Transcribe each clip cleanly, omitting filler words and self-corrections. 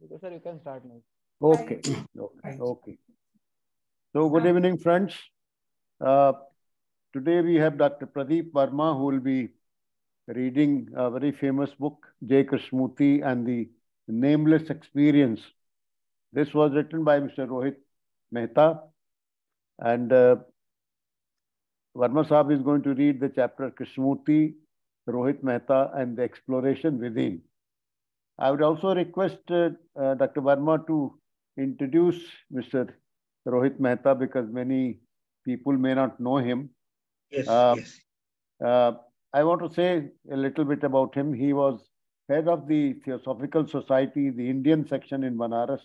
Okay, sir, you can start now. Okay. Okay. So, good evening, friends. Today we have Dr. Pradeep Verma, who will be reading a very famous book, J.Krishnamurti and the Nameless Experience. This was written by Mr. Rohit Mehta, and Verma Sahib is going to read the chapter Krishnamurti, Rohit Mehta, and the exploration within. I would also request Dr. Verma to introduce Mr. Rohit Mehta because many people may not know him. Yes, I want to say a little bit about him. He was head of the Theosophical Society, the Indian section in Banaras,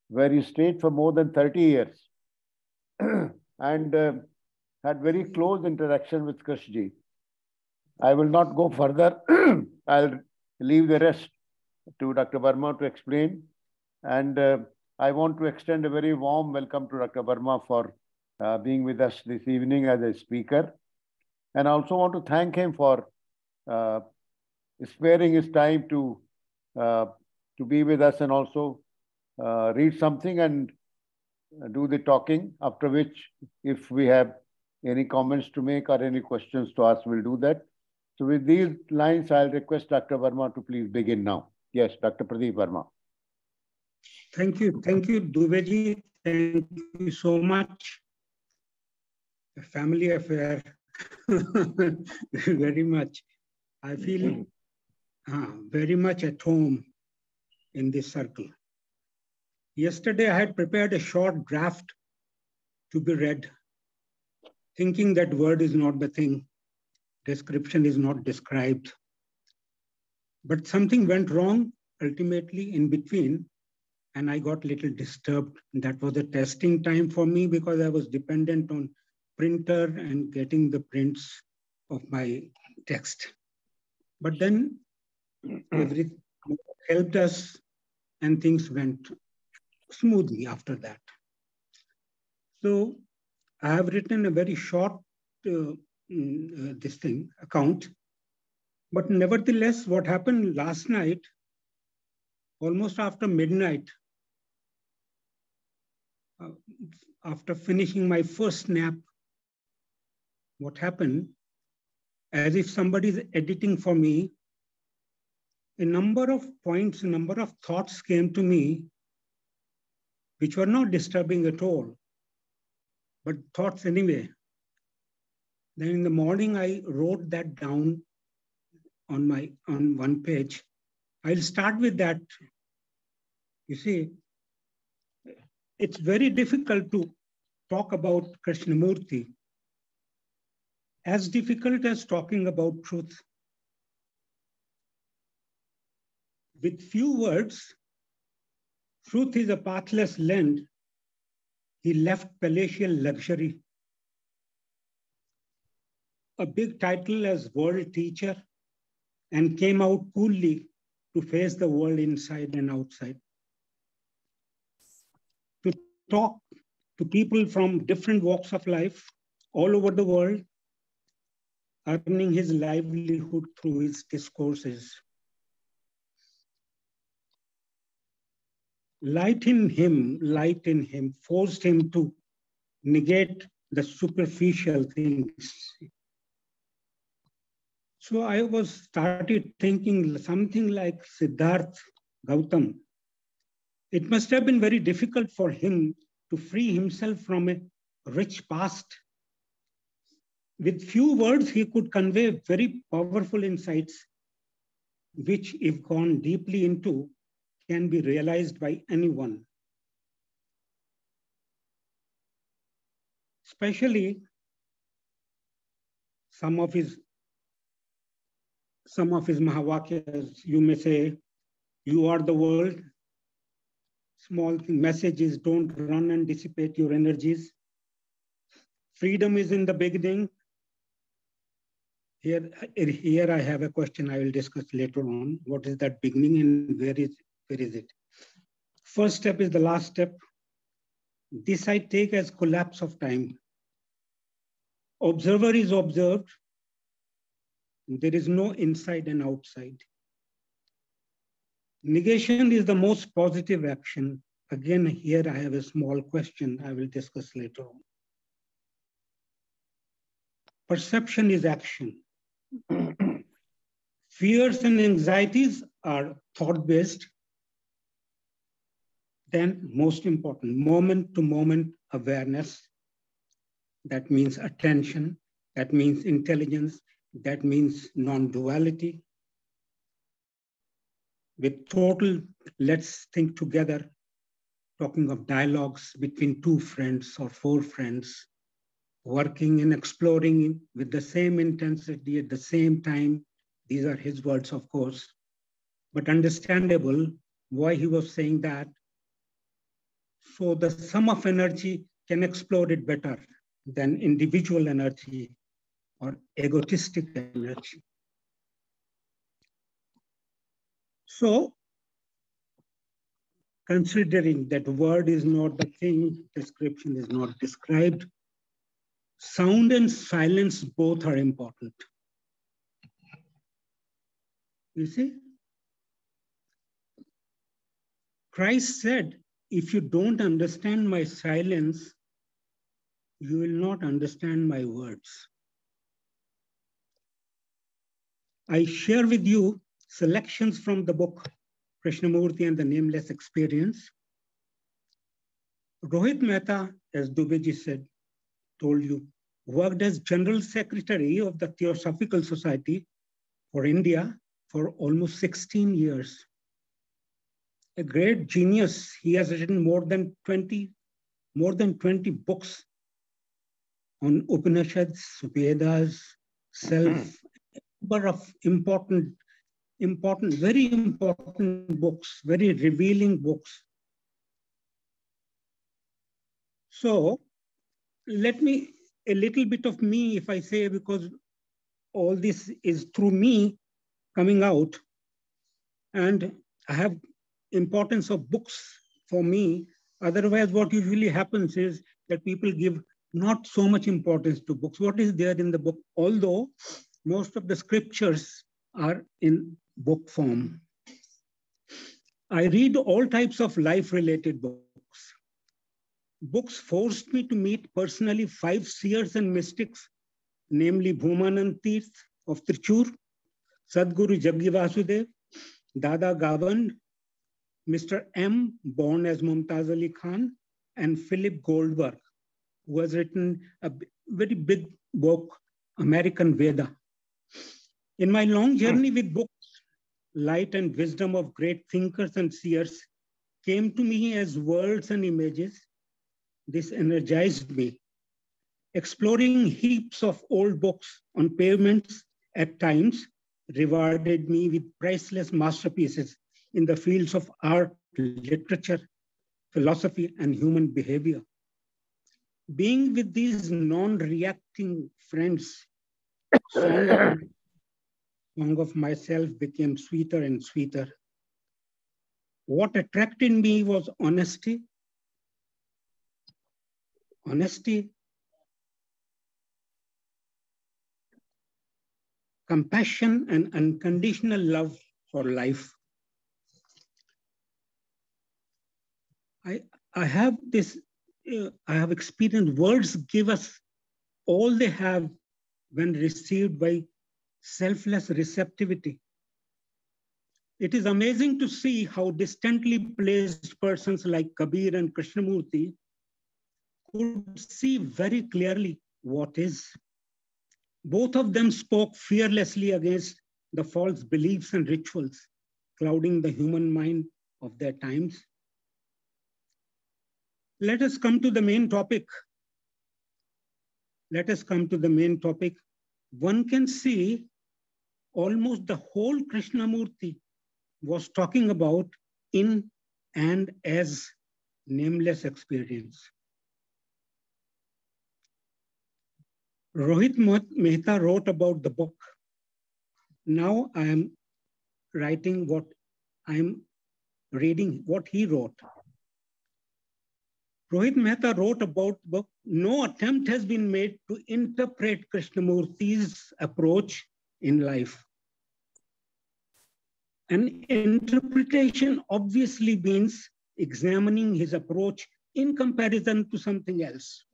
where he stayed for more than 30 years and had very close interaction with Krishnaji. I will not go further. I'll leave the rest to Dr. Verma to explain. And I want to extend a very warm welcome to Dr. Verma for being with us this evening as a speaker. And I also want to thank him for sparing his time to be with us and also read something and do the talking, after which, if we have any comments to make or any questions to ask, we'll do that. So with these lines, I'll request Dr. Verma to please begin now. Yes, Dr. Pradeep Verma. Thank you, Dubey. Thank you so much. A family affair, very much. I feel very much at home in this circle. Yesterday, I had prepared a short draft to be read, thinking that word is not the thing, description is not described. But something went wrong ultimately in between, and I got a little disturbed. That was a testing time for me because I was dependent on printer and getting the prints of my text. But then everything helped us and things went smoothly after that. So I have written a very short account, but nevertheless, what happened last night, almost after midnight, after finishing my first nap, what happened, as if somebody is editing for me, a number of points, a number of thoughts came to me, which were not disturbing at all, but thoughts anyway. Then in the morning, I wrote that down on one page. I'll start with that. You see, it's very difficult to talk about Krishnamurti, as difficult as talking about truth. With few words, truth is a pathless land. He left palatial luxury. A big title as world teacher, and came out coolly to face the world inside and outside. To talk to people from different walks of life all over the world, earning his livelihood through his discourses. Light in him forced him to negate the superficial things. So I started thinking something like Siddhartha Gautam. It must have been very difficult for him to free himself from a rich past. With few words, he could convey very powerful insights, which, if gone deeply into, can be realized by anyone. Especially some of his Mahavakyas, you may say, you are the world. Small messages, don't run and dissipate your energies. Freedom is in the beginning. Here I have a question I will discuss later on. What is that beginning and where is it? First step is the last step. This I take as collapse of time. Observer is observed. There is no inside and outside. Negation is the most positive action. Again, here I have a small question I will discuss later on. Perception is action. Fears and anxieties are thought-based. Then, most important, moment-to-moment awareness. That means attention. That means intelligence. That means non-duality. With total, let's think together, talking of dialogues between two friends or four friends, working and exploring with the same intensity at the same time. These are his words, of course, but understandable why he was saying that. So the sum of energy can explore it better than individual energy or egotistic energy. So, considering that word is not the thing, description is not described, sound and silence both are important. You see? Christ said, if you don't understand my silence, you will not understand my words. I share with you selections from the book, Krishnamurti and the Nameless Experience. Rohit Mehta, as Dubey said, told you, worked as General Secretary of the Theosophical Society for India for almost 16 years. A great genius. He has written more than 20 books on Upanishads, Vedas, self, number of important, very important books, very revealing books. So let me, a little bit of me, if I say, because all this is through me coming out, and I have importance of books for me. Otherwise, what usually happens is that people give not so much importance to books. What is there in the book? Although most of the scriptures are in book form. I read all types of life-related books. Books forced me to meet personally 5 seers and mystics, namely Bhumanand Tirth of Trichur, Sadguru Jaggi Vasudev, Dada Gavand, Mr. M, born as Mumtaz Ali Khan, and Philip Goldberg, who has written a very big book, American Veda. In my long journey with books, light and wisdom of great thinkers and seers came to me as words and images. This energized me. Exploring heaps of old books on pavements at times rewarded me with priceless masterpieces in the fields of art, literature, philosophy, and human behavior. Being with these non-reacting friends, song of myself became sweeter and sweeter. What attracted me was honesty, compassion, and unconditional love for life. I have experienced words give us all they have when received by selfless receptivity. It is amazing to see how distantly placed persons like Kabir and Krishnamurti could see very clearly what is. Both of them spoke fearlessly against the false beliefs and rituals clouding the human mind of their times. Let us come to the main topic. One can see almost the whole Krishnamurti was talking about in and as nameless experience. Rohit Mehta wrote about the book. Now I am reading what he wrote. Rohit Mehta wrote about the book. No attempt has been made to interpret Krishnamurti's approach in life. An interpretation obviously means examining his approach in comparison to something else,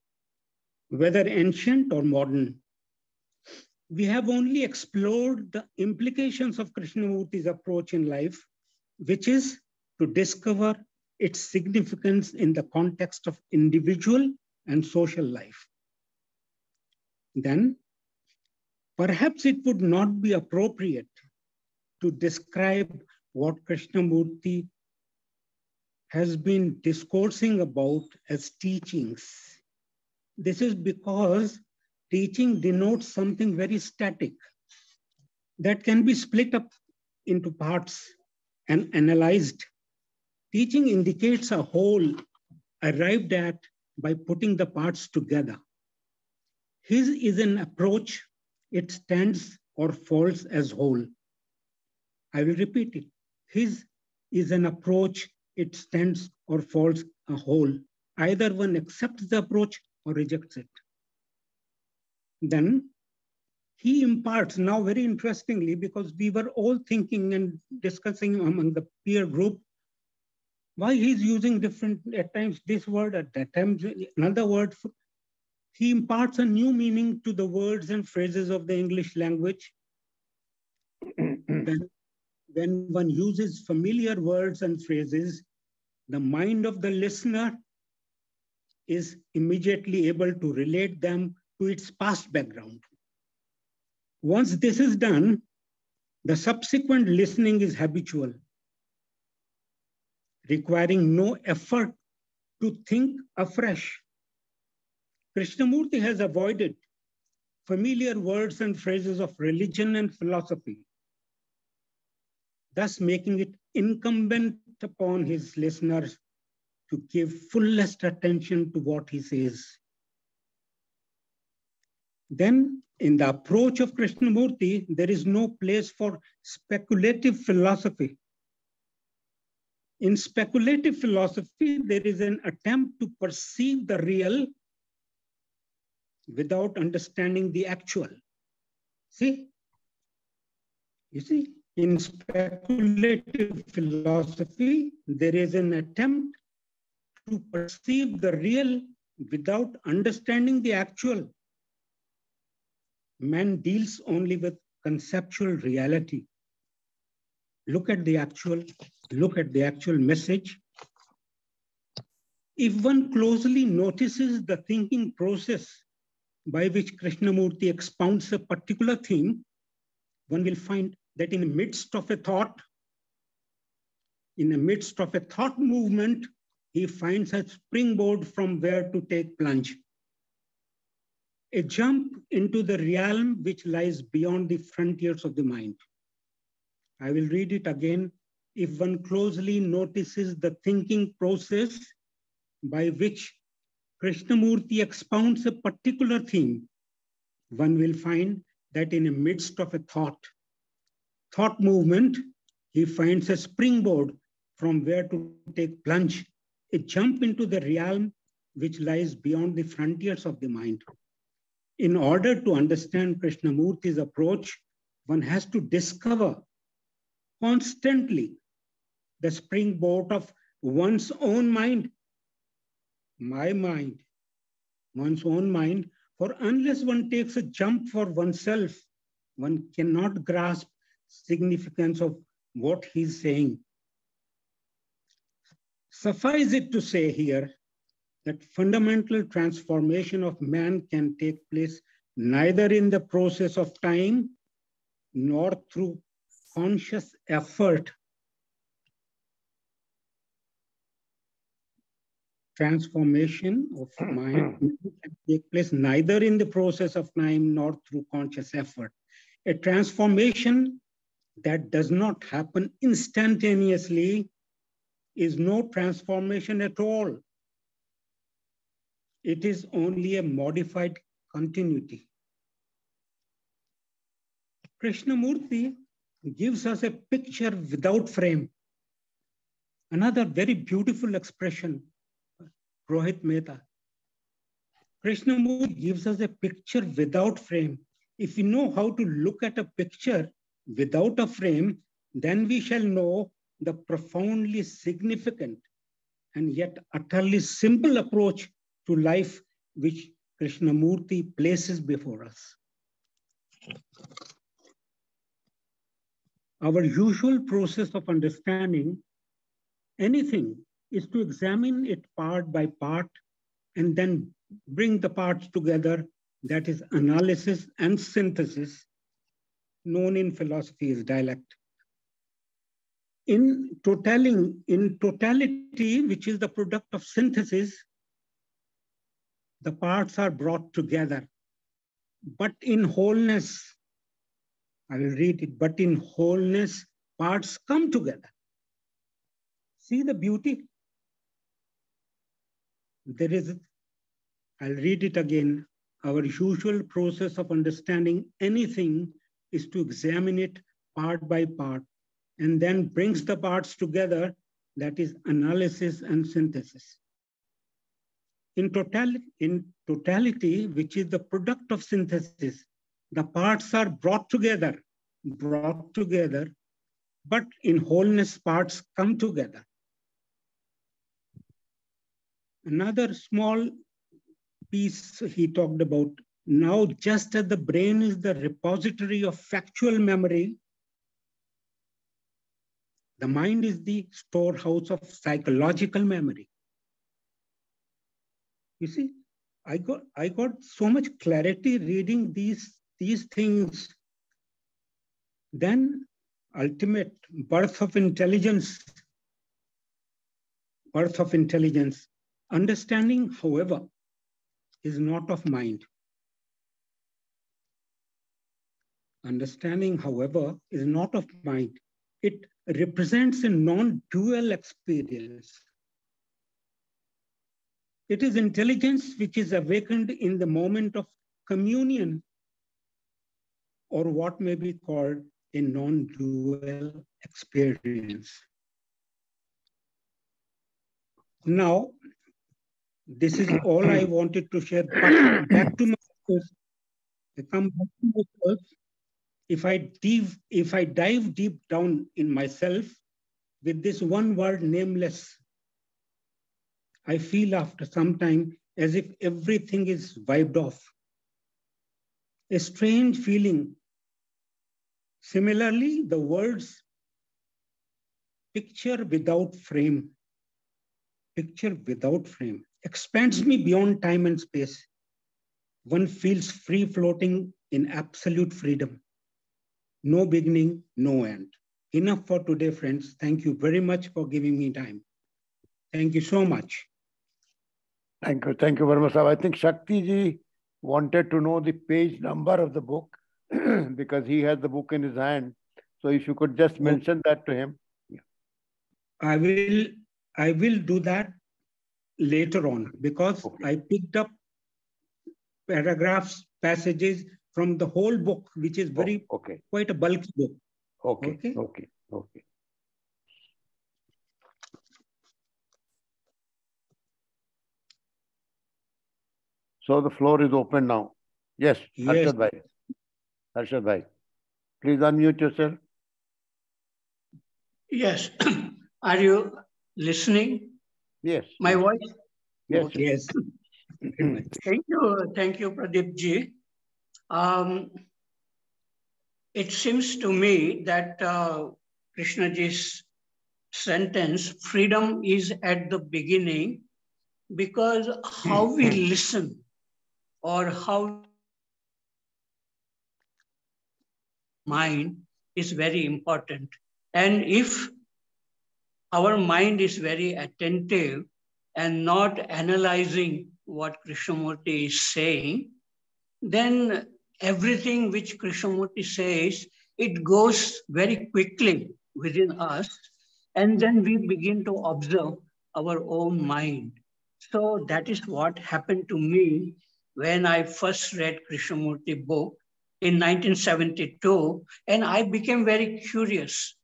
whether ancient or modern. We have only explored the implications of Krishnamurti's approach in life, which is to discover its significance in the context of individual and social life. Then, perhaps it would not be appropriate to describe what Krishnamurti has been discoursing about as teachings. This is because teaching denotes something very static that can be split up into parts and analyzed. Teaching indicates a whole arrived at by putting the parts together. His is an approach, it stands or falls as whole. I will repeat it. His is an approach, it stands or falls a whole. Either one accepts the approach or rejects it. Then he imparts, now very interestingly, because we were all thinking and discussing among the peer group, why he's using different, at times this word, at that time another word. He imparts a new meaning to the words and phrases of the English language. When one uses familiar words and phrases, the mind of the listener is immediately able to relate them to its past background. Once this is done, the subsequent listening is habitual, requiring no effort to think afresh. Krishnamurti has avoided familiar words and phrases of religion and philosophy, thus making it incumbent upon his listeners to give fullest attention to what he says. Then, in the approach of Krishnamurti, there is no place for speculative philosophy. In speculative philosophy, there is an attempt to perceive the real without understanding the actual. See? You see, in speculative philosophy, there is an attempt to perceive the real without understanding the actual. Man deals only with conceptual reality. Look at the actual message. If one closely notices the thinking process by which Krishnamurti expounds a particular theme, one will find that in the midst of a thought movement, he finds a springboard from where to take plunge. A jump into the realm which lies beyond the frontiers of the mind. I will read it again. If one closely notices the thinking process by which Krishnamurti expounds a particular theme, one will find that in the midst of a thought movement, he finds a springboard from where to take plunge, a jump into the realm which lies beyond the frontiers of the mind. In order to understand Krishnamurti's approach, one has to discover constantly the springboard of one's own mind, my mind, one's own mind, for unless one takes a jump for oneself, one cannot grasp significance of what he's saying. Suffice it to say here that fundamental transformation of man can take place neither in the process of time nor through conscious effort. Transformation of mind can take place neither in the process of time nor through conscious effort. A transformation that does not happen instantaneously is no transformation at all. It is only a modified continuity. Krishnamurti gives us a picture without frame. Another very beautiful expression, Rohit Mehta. Krishnamurti gives us a picture without frame. If we know how to look at a picture without a frame, then we shall know the profoundly significant and yet utterly simple approach to life which Krishnamurti places before us. Our usual process of understanding anything is to examine it part by part and then bring the parts together. That is analysis and synthesis, known in philosophy as dialect. In totality, which is the product of synthesis, the parts are brought together. But in wholeness, I will read it, but in wholeness, parts come together. See the beauty? There is, I'll read it again. Our usual process of understanding anything is to examine it part by part and then brings the parts together. That is analysis and synthesis. In totality, which is the product of synthesis, the parts are brought together, but in wholeness, parts come together. Another small piece he talked about, now just as the brain is the repository of factual memory, the mind is the storehouse of psychological memory. You see, I got so much clarity reading these things. Then ultimate birth of intelligence. Understanding, however, is not of mind. Understanding, however, is not of mind. It represents a non-dual experience. It is intelligence which is awakened in the moment of communion, or what may be called a non-dual experience. Now, this is all I wanted to share. But back to myself, I come back to myself. If I dive deep down in myself with this one word, nameless, I feel after some time as if everything is wiped off. A strange feeling. Similarly, the words picture without frame expands me beyond time and space. One feels free floating in absolute freedom. No beginning, no end. Enough for today, friends. Thank you very much for giving me time. Thank you so much. Thank you, Verma Sahib. I think Shakti ji wanted to know the page number of the book because he has the book in his hand. So if you could just mention that to him. Yeah. I will do that later on because I picked up paragraphs, passages from the whole book, which is quite a bulky book. Okay. So the floor is open now. Yes. Harshad Bhai. Please unmute yourself. Yes. Are you listening? Yes. My voice? Yes. Okay. Yes. Thank you, Pradeep ji. It seems to me that Krishna ji's sentence, freedom is at the beginning, because how we listen or how mind is very important. And if our mind is very attentive and not analyzing what Krishnamurti is saying, then everything which Krishnamurti says, it goes very quickly within us, and then we begin to observe our own mind. So that is what happened to me when I first read Krishnamurti book in 1972, and I became very curious.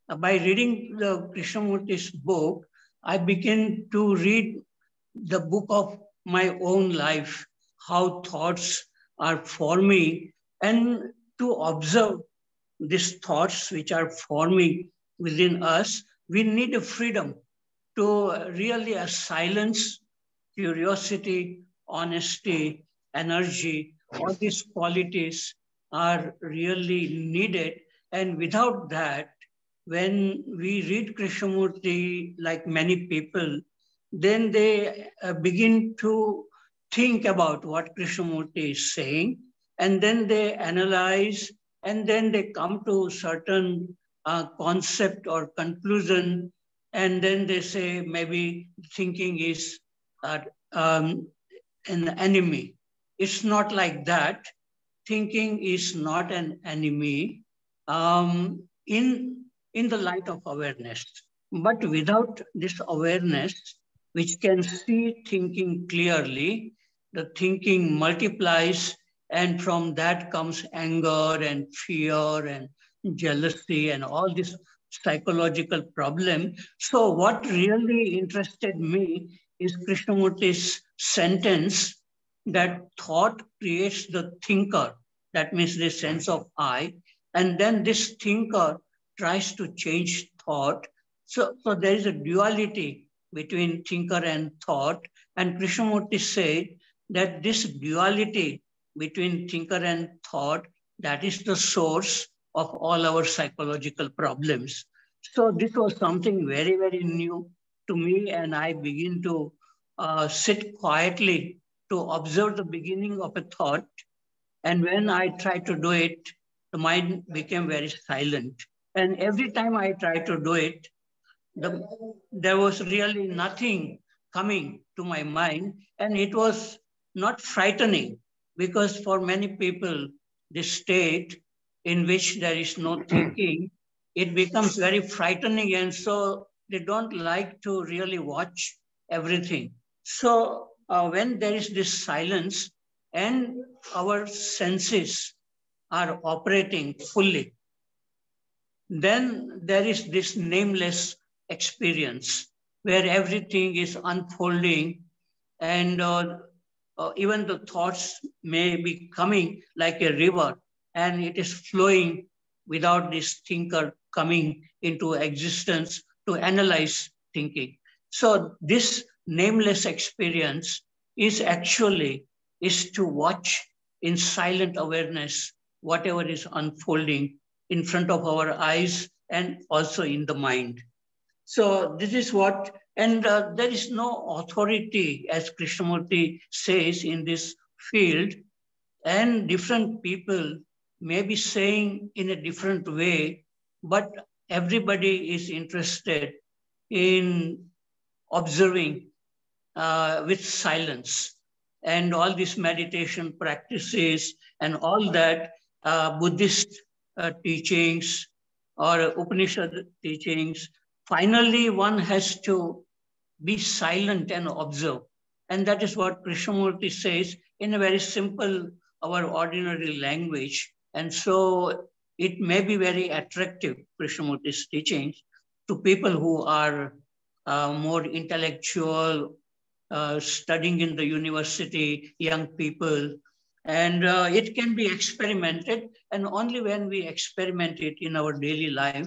By reading the Krishnamurti's book, I began to read the book of my own life, how thoughts are forming, and to observe these thoughts which are forming within us, we need a freedom to really silence curiosity, honesty, energy. All these qualities are really needed. And without that, when we read Krishnamurti, like many people, then they begin to think about what Krishnamurti is saying, and then they analyze, and then they come to certain concept or conclusion, and then they say maybe thinking is uh, um, an enemy. It's not like that. Thinking is not an enemy in the light of awareness. But without this awareness, which can see thinking clearly, the thinking multiplies, and from that comes anger and fear and jealousy and all this psychological problem. So what really interested me is Krishnamurti's sentence that thought creates the thinker. That means the sense of I. And then this thinker tries to change thought. So there is a duality between thinker and thought. And Krishnamurti said that this duality between thinker and thought, that is the source of all our psychological problems. So this was something very, very new to me. And I begin to sit quietly to observe the beginning of a thought. And when I tried to do it, the mind became very silent. And every time I tried to do it, there was really nothing coming to my mind. And it was not frightening, because for many people, this state in which there is no thinking, it becomes very frightening. And so they don't like to really watch everything. So when there is this silence and our senses are operating fully, then there is this nameless experience where everything is unfolding, and even the thoughts may be coming like a river, and it is flowing without this thinker coming into existence to analyze thinking. So this nameless experience is to watch in silent awareness whatever is unfolding in front of our eyes and also in the mind. So this is what, and there is no authority, as Krishnamurti says, in this field, and different people may be saying in a different way, but everybody is interested in observing with silence. And all these meditation practices and all that, Buddhist teachings or Upanishad teachings, finally one has to be silent and observe. And that is what Krishnamurti says in a very simple, our ordinary language. And so it may be very attractive, Krishnamurti's teachings, to people who are more intellectual, studying in the university, young people. And it can be experimented. And only when we experiment it in our daily life,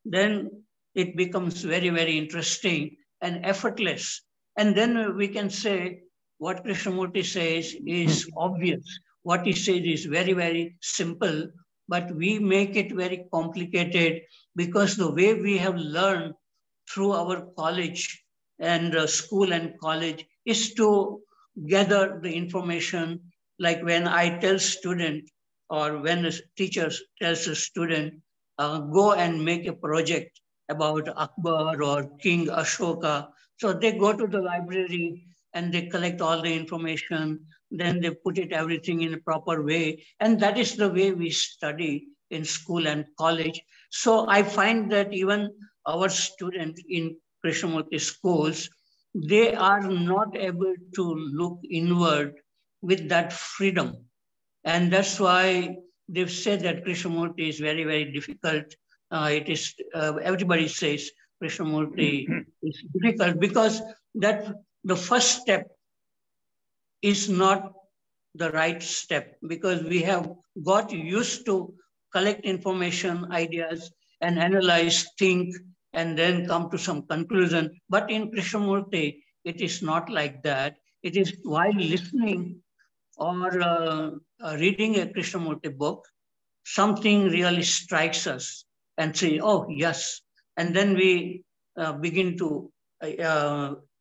then it becomes very, very interesting and effortless. And then we can say what Krishnamurti says is obvious. What he says is very, very simple, but we make it very complicated because the way we have learned through our college and school and college is to gather the information. Like when I tell student, or when a teacher tells a student, go and make a project about Akbar or King Ashoka. So they go to the library and they collect all the information, then they put it everything in a proper way. And that is the way we study in school and college. So I find that even our students in Krishnamurti schools, they are not able to look inward with that freedom. And that's why they've said that Krishnamurti is very, very difficult. Everybody says Krishnamurti is difficult because that the first step is not the right step, because we have got used to collect information, ideas, and analyze, think, and then come to some conclusion. But in Krishnamurti, it is not like that. It is while listening or reading a Krishnamurti book, something really strikes us and say, oh, yes. And then we begin to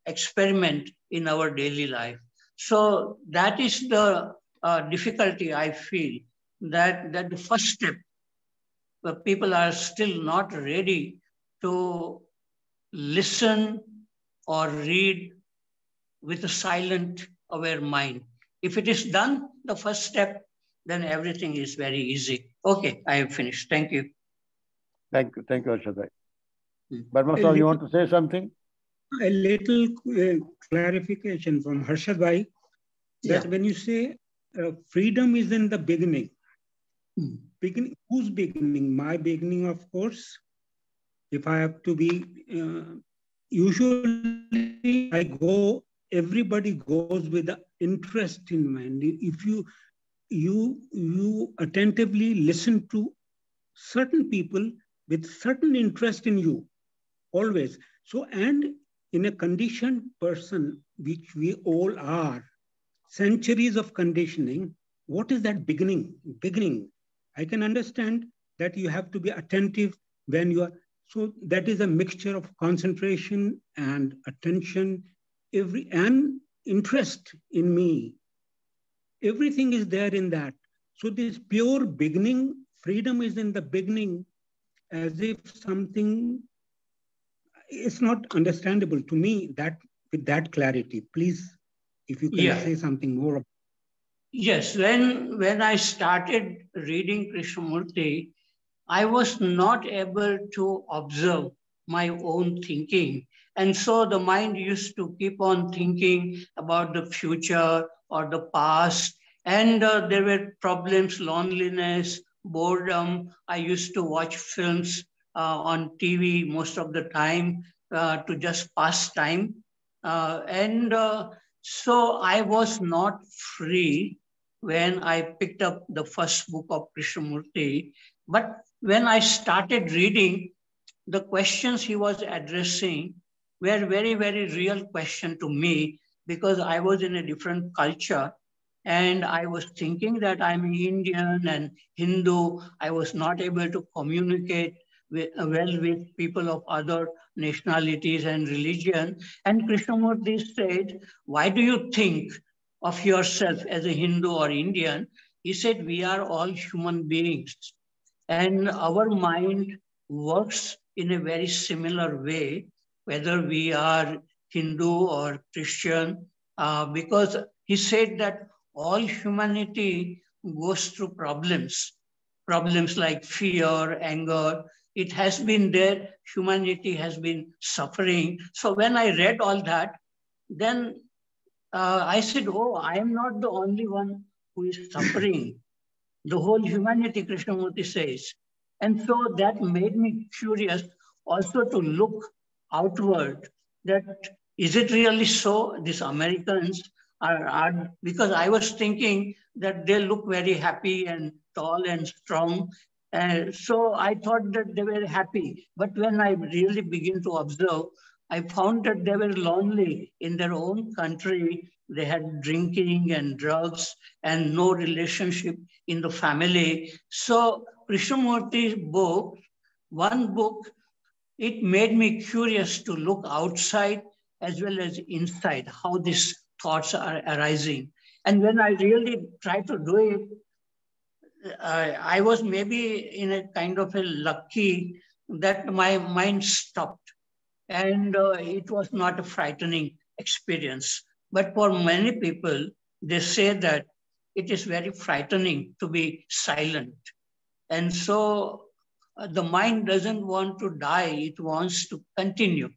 experiment in our daily life. So that is the difficulty I feel, that the first step, people are still not ready to listen or read with a silent, aware mind. If it is done, the first step, then everything is very easy. Okay, I have finished. Thank you. Thank you, Harshad. Verma sir, you want to say something? A little clarification from Harshad Bhai, that when you say freedom is in the beginning, whose beginning? My beginning, of course. If I have to be, usually everybody goes with the interest in mind. If you attentively listen to certain people with certain interest in you, always. So, and in a conditioned person, which we all are, centuries of conditioning, what is that beginning? I can understand that you have to be attentive when you are, so that is a mixture of concentration and attention, and interest in me. Everything is there in that. So this pure beginning, freedom is in the beginning, as if something, it's not understandable to me that with that clarity. Please, if you can say something more. Yes, when I started reading Krishnamurti, I was not able to observe my own thinking. And so the mind used to keep on thinking about the future or the past. And there were problems, loneliness, boredom. I used to watch films on TV most of the time to just pass time. So I was not free when I picked up the first book of Krishnamurti. But when I started reading, the questions he was addressing were very, very real questions to me, because I was in a different culture and I was thinking that I'm Indian and Hindu. I was not able to communicate well with people of other nationalities and religion. And Krishnamurti said, why do you think of yourself as a Hindu or Indian? He said, we are all human beings. And our mind works in a very similar way, whether we are Hindu or Christian, because he said that all humanity goes through problems like fear, anger. It has been there. Humanity has been suffering. So when I read all that, then I said, oh, I am not the only one who is suffering. The whole humanity, Krishnamurti says. And so that made me curious also to look outward, that is it really so? These Americans are, because I was thinking that they look very happy and tall and strong. So I thought that they were happy. But when I really begin to observe, I found that they were lonely in their own country. They had drinking and drugs and no relationship in the family. So Krishnamurti's book, one book, it made me curious to look outside as well as inside, how these thoughts are arising. And when I really tried to do it, I was maybe in a kind of a lucky that my mind stopped. And it was not a frightening experience. But for many people, they say that it is very frightening to be silent. And so the mind doesn't want to die, it wants to continue,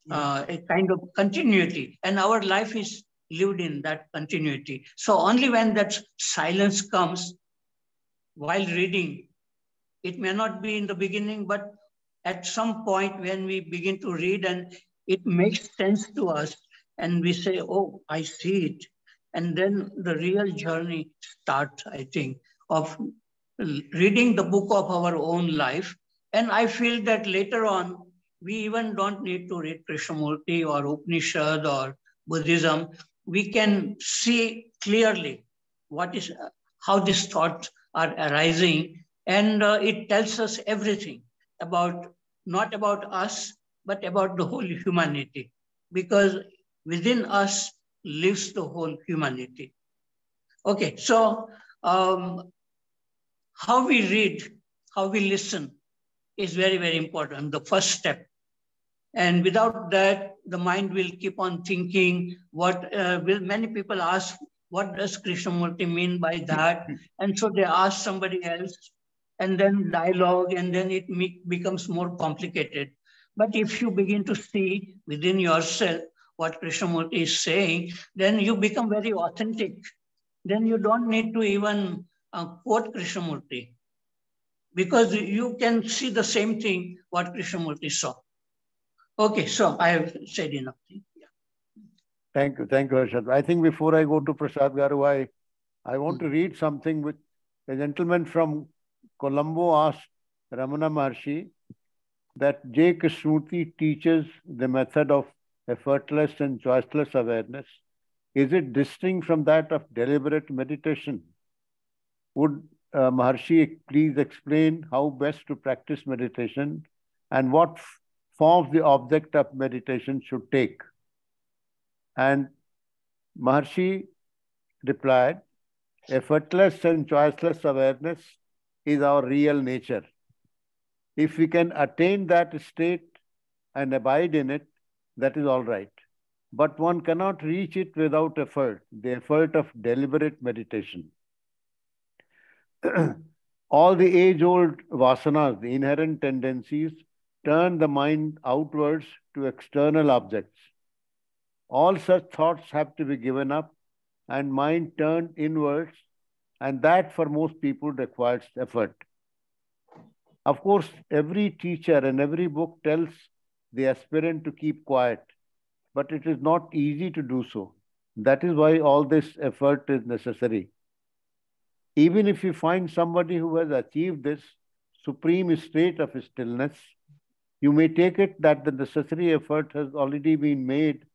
a kind of continuity. And our life is lived in that continuity. So only when that silence comes while reading, it may not be in the beginning, but at some point when we begin to read and it makes sense to us and we say, oh, I see it. And then the real journey starts, I think, of reading the book of our own life. And I feel that later on, we even don't need to read Krishnamurti or Upanishad or Buddhism. We can see clearly what is, how these thoughts are arising. And it tells us everything about, not about us, but about the whole humanity. Because within us lives the whole humanity. Okay, so how we read, how we listen is very, very important, the first step. And without that, the mind will keep on thinking, what will many people ask, what does Krishnamurti mean by that? And so they ask somebody else, and then dialogue, and then it becomes more complicated. But if you begin to see within yourself what Krishnamurti is saying, then you become very authentic. Then you don't need to even quote Krishnamurti, because you can see the same thing what Krishnamurti saw. Okay, so I have said enough. Yeah. Thank you, Harshad. I think before I go to Prasad Garu, I want to read something which a gentleman from Colombo asked Ramana Maharshi, that J.Krishnamurti teaches the method of effortless and choiceless awareness. Is it distinct from that of deliberate meditation? Would Maharshi please explain how best to practice meditation and what forms the object of meditation should take? And Maharshi replied, effortless and choiceless awareness is our real nature. If we can attain that state and abide in it, that is all right. But one cannot reach it without effort, the effort of deliberate meditation. All the age-old vasanas, the inherent tendencies, turn the mind outwards to external objects. All such thoughts have to be given up and mind turned inwards, and that for most people requires effort. Of course, every teacher and every book tells the aspirant to keep quiet, but it is not easy to do so. That is why all this effort is necessary. Even if you find somebody who has achieved this supreme state of stillness, you may take it that the necessary effort has already been made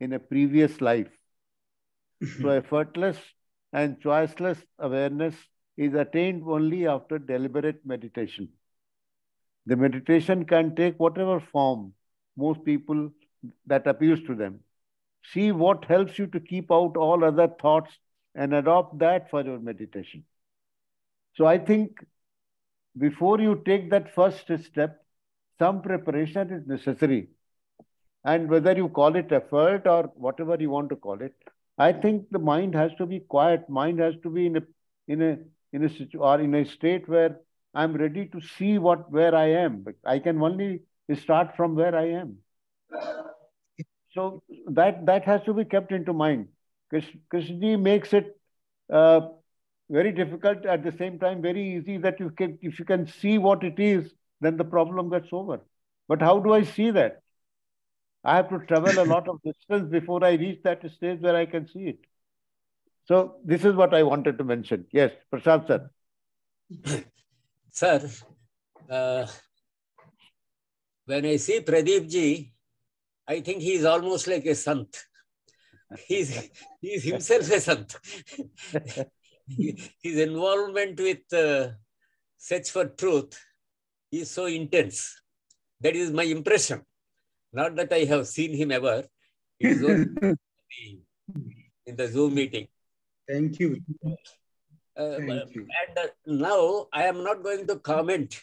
in a previous life. So effortless and choiceless awareness is attained only after deliberate meditation. The meditation can take whatever form most people that appeals to them. See what helps you to keep out all other thoughts and adopt that for your meditation. So I think before you take that first step, some preparation is necessary. And whether you call it effort or whatever you want to call it, I think the mind has to be quiet. Mind has to be in a state where I'm ready to see where I am. But I can only start from where I am. So that has to be kept into mind. Krishnaji makes it very difficult, at the same time very easy, that if you can see what it is, then the problem gets over. But how do I see that? I have to travel a lot of distance before I reach that stage where I can see it. So this is what I wanted to mention. Yes, Prasad sir. Sir, when I see Pradeep ji, I think he is almost like a sant. He's himself a sant. His involvement with search for truth is so intense. That is my impression. Not that I have seen him ever. It is only in the Zoom meeting. Thank you. And now I am not going to comment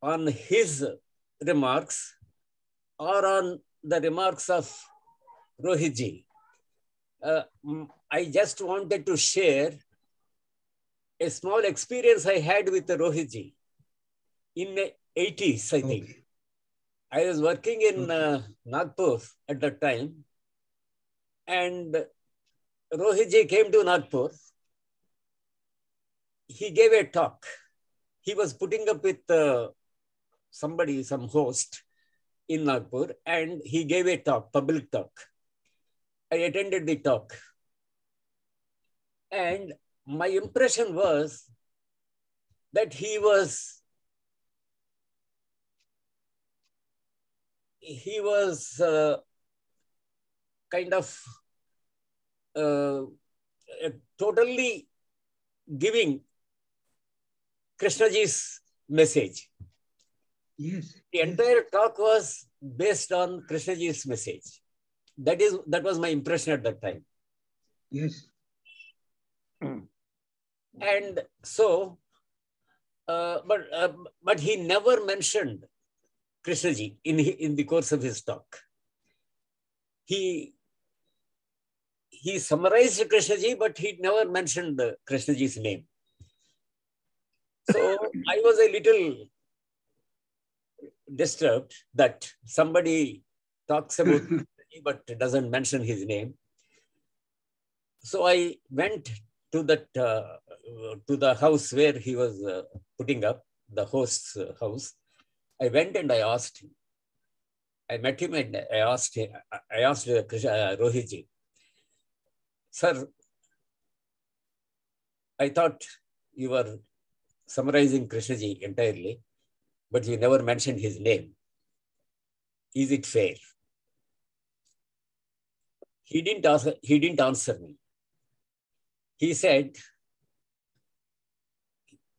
on his remarks or on the remarks of Rohit ji. I just wanted to share a small experience I had with Rohit ji in the 80s, I think. I was working in Nagpur at that time, and Rohit ji came to Nagpur. He gave a talk. He was putting up with some host in Nagpur, and he gave a talk, public talk. I attended the talk. And my impression was that he was kind of totally giving Krishnaji's message. Yes. The entire talk was based on Krishnaji's message. That was my impression at that time. Yes. And so, but he never mentioned Krishnaji in the course of his talk. He summarized Krishnaji, but he never mentioned Krishnaji's name. So I was a little disturbed that somebody talks about Krishnaji but doesn't mention his name. So I went to the house where he was putting up, the host's house. I went and I asked him. I met him and I asked Rohitji, sir, I thought you were summarizing Krishnaji entirely, but you never mentioned his name. Is it fair? He didn't answer me. He said,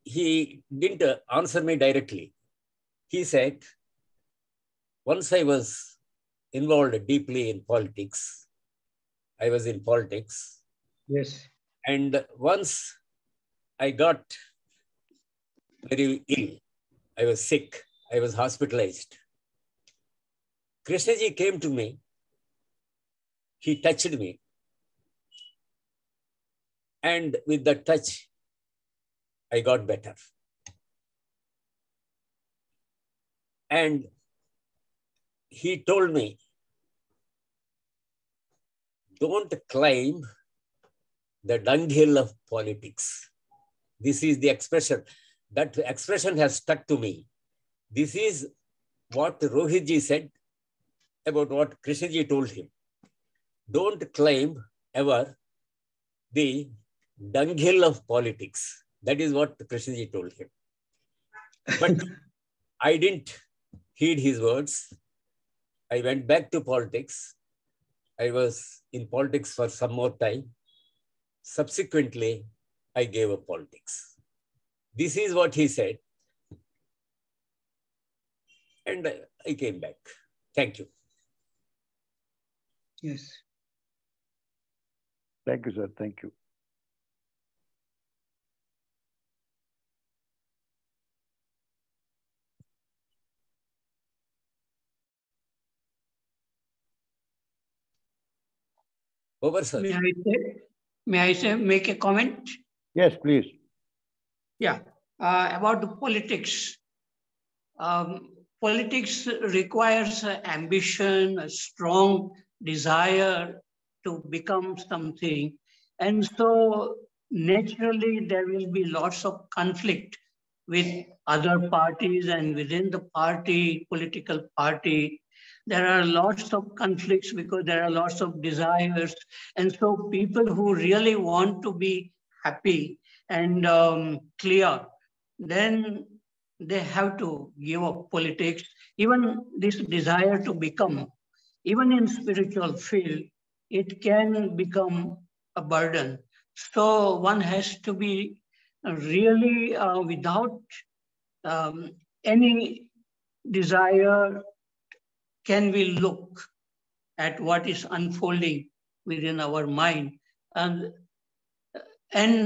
he didn't answer me directly. He said, once I was involved deeply in politics. I was in politics. Yes. And once I got very ill, I was sick, I was hospitalized. Krishnaji came to me, he touched me. And with that touch, I got better. And he told me, don't climb the dunghill of politics. This is the expression. That expression has stuck to me. This is what Rohitji said about what Krishnaji told him. Don't climb ever the dunghill of politics. That is what Krishnaji told him. But I didn't heed his words. I went back to politics. I was in politics for some more time. Subsequently, I gave up politics. This is what he said. And I came back. Thank you. Yes. Thank you, sir. Thank you. Over, sir. Make a comment? Yes, please. Yeah, about the politics. Politics requires ambition, a strong desire to become something. And so naturally there will be lots of conflict with other parties and within the party, political party. There are lots of conflicts because there are lots of desires. And so people who really want to be happy and clear, then they have to give up politics. Even this desire to become, even in spiritual field, it can become a burden. So one has to be really without any desire, can we look at what is unfolding within our mind. And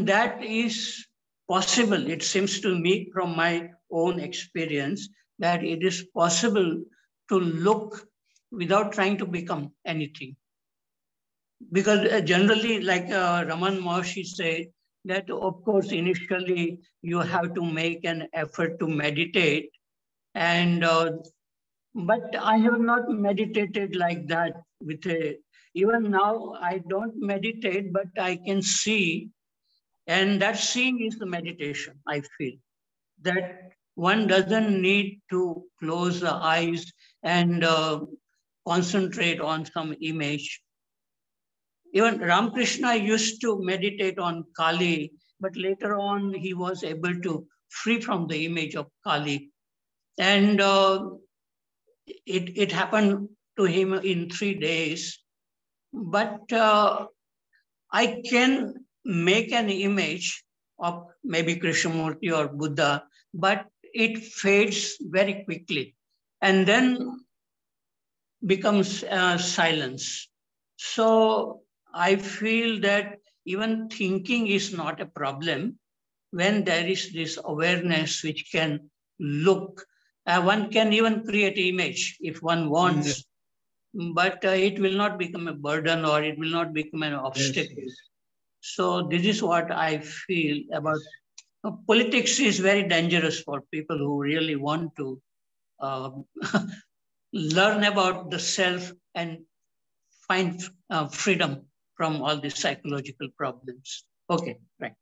that is possible, it seems to me from my own experience, that it is possible to look without trying to become anything. Because generally, like Raman Maharshi said, that of course, initially you have to make an effort to meditate. And but I have not meditated like that even now I don't meditate, but I can see. And that seeing is the meditation, I feel. That one doesn't need to close the eyes and concentrate on some image. Even Ramakrishna used to meditate on Kali, but later on he was able to free from the image of Kali. And it happened to him in 3 days. But I can make an image of maybe Krishnamurti or Buddha, but it fades very quickly and then becomes silence. So I feel that even thinking is not a problem when there is this awareness which can look. One can even create image if one wants, but it will not become a burden or it will not become an obstacle. Yes. So this is what I feel about politics is very dangerous for people who really want to learn about the self and find freedom from all these psychological problems. Okay, right.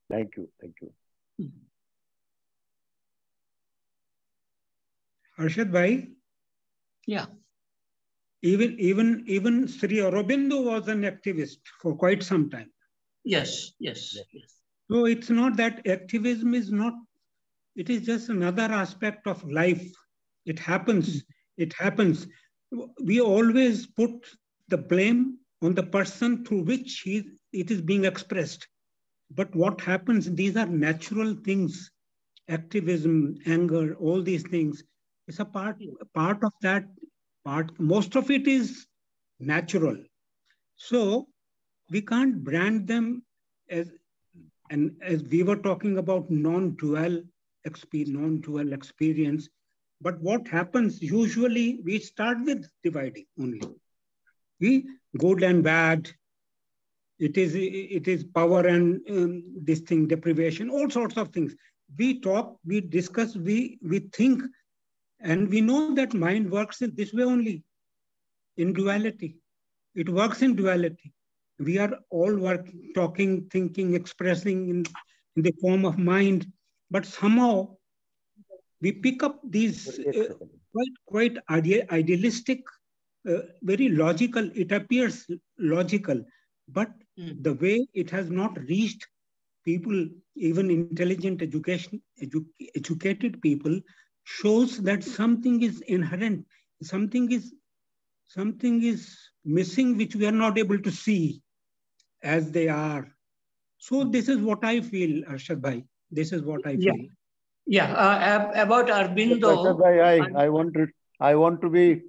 Thank you. Thank you. Harshad Bhai? Yeah. Even Sri Aurobindo was an activist for quite some time. Yes. So it's not that activism is not, it is just another aspect of life. It happens. We always put the blame on the person through which it is being expressed. But what happens, these are natural things. Activism, anger, all these things. It's a part of that part. Most of it is natural. So we can't brand them as we were talking about non-dual experience. But what happens, usually we start with dividing only. We good and bad. It is power and this thing, deprivation, all sorts of things. We talk, we discuss, we think, and we know that mind works in this way only, in duality. It works in duality. We are all working, talking, thinking, expressing in the form of mind, but somehow we pick up these quite idealistic, very logical. It appears logical, but the way it has not reached people, even intelligent, educated people, shows that something is inherent, something is missing, which we are not able to see as they are. So this is what I feel, Harshad Bhai. This is what I feel. Yeah. About Aurobindo. Harshad Bhai, I want to be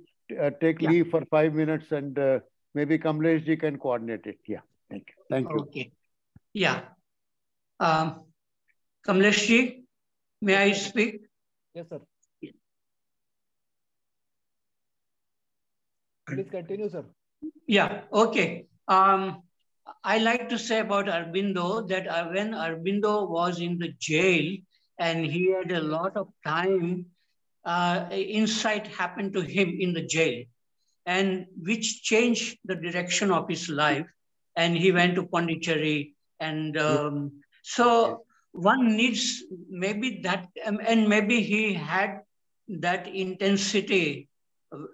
take leave for 5 minutes, and maybe Kamlesh ji can coordinate it. Yeah. Thank you. Okay. Yeah. Kamlesh ji, may I speak? Yes, sir. Please continue, sir. Yeah. Okay. I like to say about Aurobindo that when Aurobindo was in the jail and he had a lot of time, insight happened to him in the jail, and which changed the direction of his life. And he went to Pondicherry, and so one needs maybe that, and maybe he had that intensity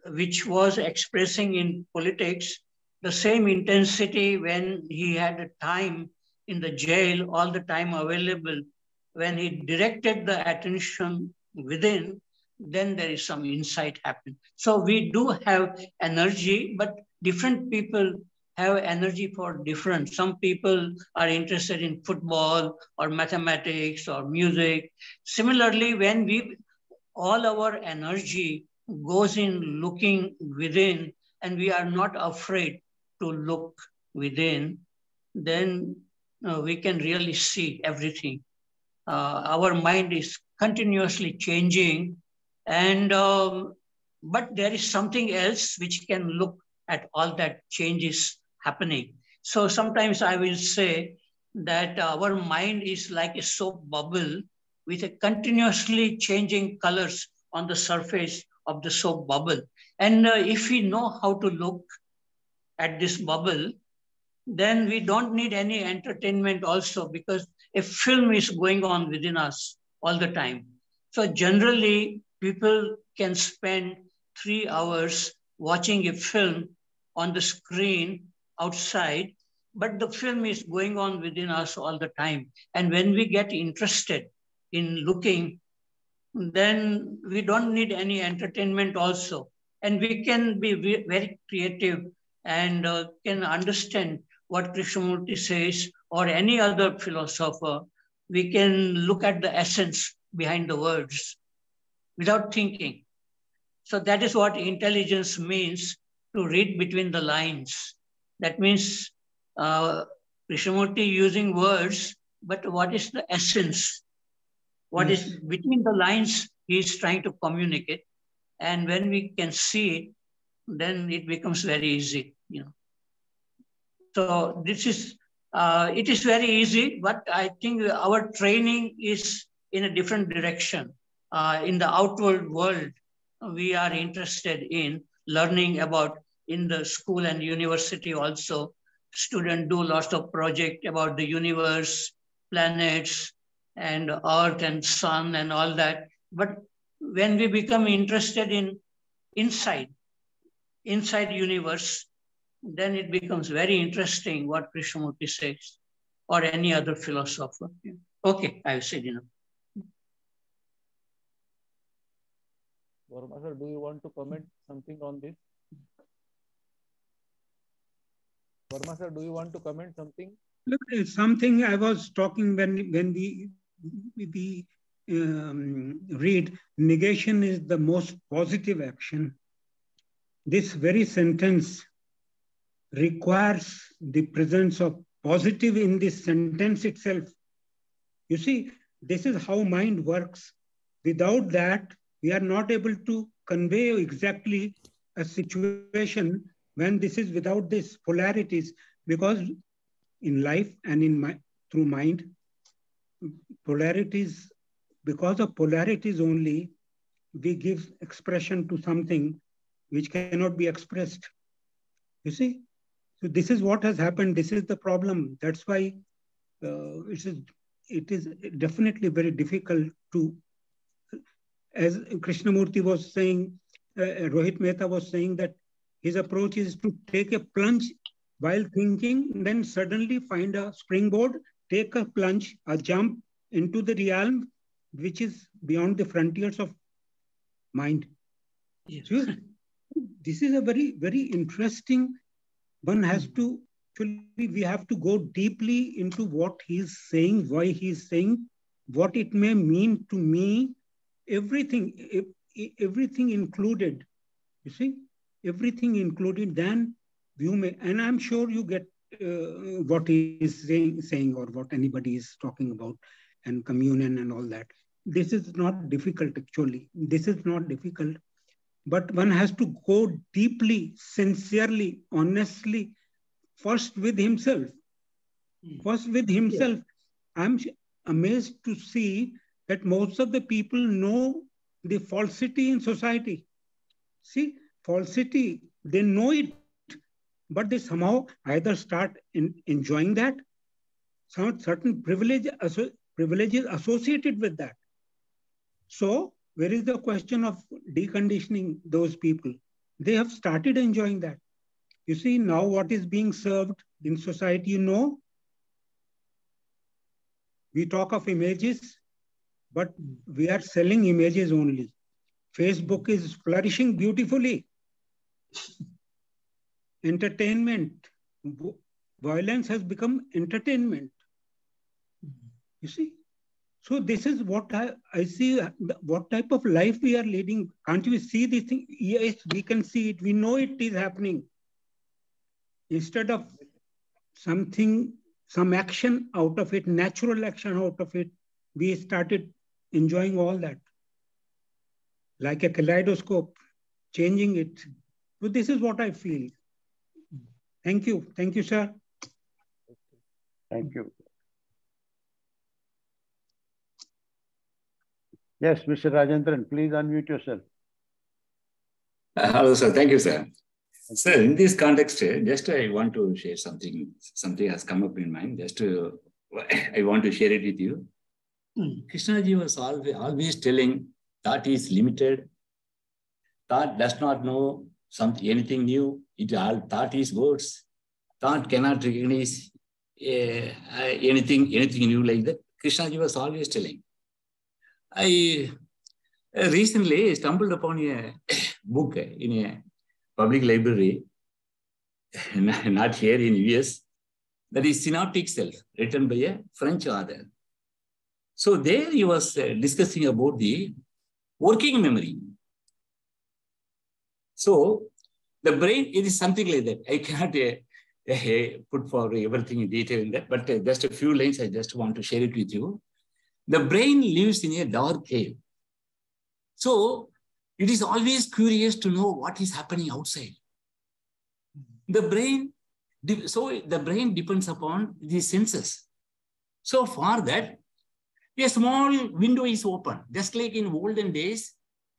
which was expressing in politics, the same intensity when he had a time in the jail, all the time available. When he directed the attention within, then there is some insight happen. So we do have energy, but different people have energy for different. Some people are interested in football or mathematics or music. Similarly, when all our energy goes in looking within, and we are not afraid to look within, then we can really see everything. Our mind is continuously changing, and but there is something else which can look at all that changes happening. So sometimes I will say that our mind is like a soap bubble with a continuously changing colors on the surface of the soap bubble. And if we know how to look at this bubble, then we don't need any entertainment also, because a film is going on within us all the time. So generally, people can spend 3 hours watching a film on the screen outside, but the film is going on within us all the time. And when we get interested, in looking, then we don't need any entertainment also. And we can be very creative and can understand what Krishnamurti says or any other philosopher. We can look at the essence behind the words without thinking. So that is what intelligence means, to read between the lines. That means Krishnamurti using words, but what is the essence? What is between the lines he is trying to communicate. And when we can see it, then it becomes very easy, you know. So this is, it is very easy, but I think our training is in a different direction. In the outward world, we are interested in learning about, in the school and university also, students do lots of projects about the universe, planets, and earth and sun and all that. But when we become interested in inside universe, then it becomes very interesting what Krishnamurti says or any other philosopher. Okay, I've said enough. Verma sir, do you want to comment something on this? Verma sir, do you want to comment something? Look, something I was talking when we read, negation is the most positive action. This very sentence requires the presence of positive in this sentence itself. You see, this is how mind works. Without that, we are not able to convey exactly a situation when this is without this polarities, because in life and in through mind, polarities, because of polarities only, we give expression to something which cannot be expressed. You see? So this is what has happened. This is the problem. That's why it is definitely very difficult to, as Krishnamurti was saying, Rohit Mehta was saying that his approach is to take a plunge while thinking, then suddenly find a springboard, take a plunge, a jump into the realm which is beyond the frontiers of mind. Yes. So, this is a very, very interesting. One has to, actually, we have to go deeply into what he's saying, why he's saying, what it may mean to me, everything included. You see, everything included, then you may, and I'm sure you get what he is saying or what anybody is talking about, and communion and all that. This is not difficult, actually. This is not difficult. But one has to go deeply, sincerely, honestly, first with himself. First with himself. I'm amazed to see that most of the people know the falsity in society. See, falsity, they know it, but they somehow either start enjoying that, some certain privileges associated with that. So, where is the question of deconditioning those people? They have started enjoying that. You see, now what is being served in society, you know, we talk of images, but we are selling images only. Facebook is flourishing beautifully. Entertainment, violence has become entertainment. You see? So this is what I see, what type of life we are leading. Can't we see this thing? Yes, we can see it. We know it is happening. Instead of something, some action out of it, natural action out of it, we started enjoying all that. Like a kaleidoscope, changing it. So this is what I feel. Thank you. Thank you, sir. Thank you. Yes, Mr. Rajendran, please unmute yourself. Hello, sir. Thank you, sir. Sir, in this context, just I want to share something. Something has come up in mind. I want to share it with you. Krishnaji was always telling thought is limited. Thought does not know anything new. Thought is words. Thought cannot recognize anything new like that. Krishnaji was always telling. I recently stumbled upon a book in a public library, not here in US, that is Synoptic Self, written by a French author. So there he was discussing about the working memory. So the brain, it is something like that. I cannot put for everything in detail in that, but just a few lines I just want to share it with you. The brain lives in a dark cave. So it is always curious to know what is happening outside. The brain depends upon the senses. So for that, a small window is open, just like in olden days.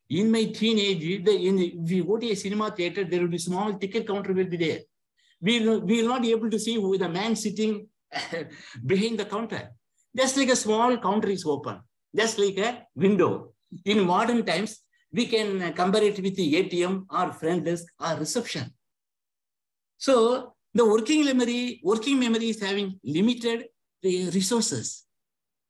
In my teenage, if you go to a cinema theater, there will be small ticket counter will be there. We will not be able to see who the man sitting behind the counter. Just like a small counter is open, just like a window. In modern times, we can compare it with the ATM or front desk or reception. So the working memory is having limited resources.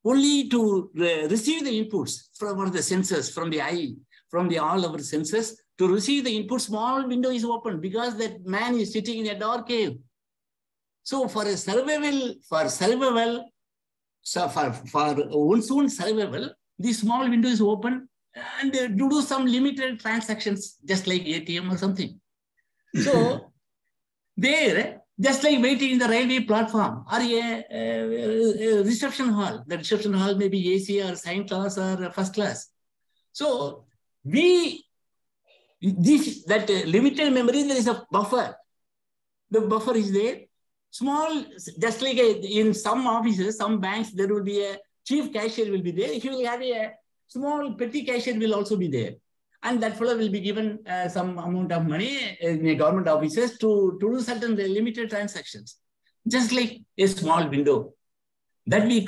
Only to receive the inputs from the senses, from the eye, from all our senses, to receive the input, small window is open because that man is sitting in a dark cave. So for one's own survival, the small window is open and to do some limited transactions, just like ATM or something. So there, just like waiting in the railway platform or a reception hall. The reception hall may be AC or second class or first class. So that limited memory, there is a buffer. The buffer is there. Small, just like in some offices, some banks, there will be a chief cashier will be there. He will have a small petty cashier will also be there. And that fellow will be given some amount of money in a government offices to do certain limited transactions. Just like a small window that we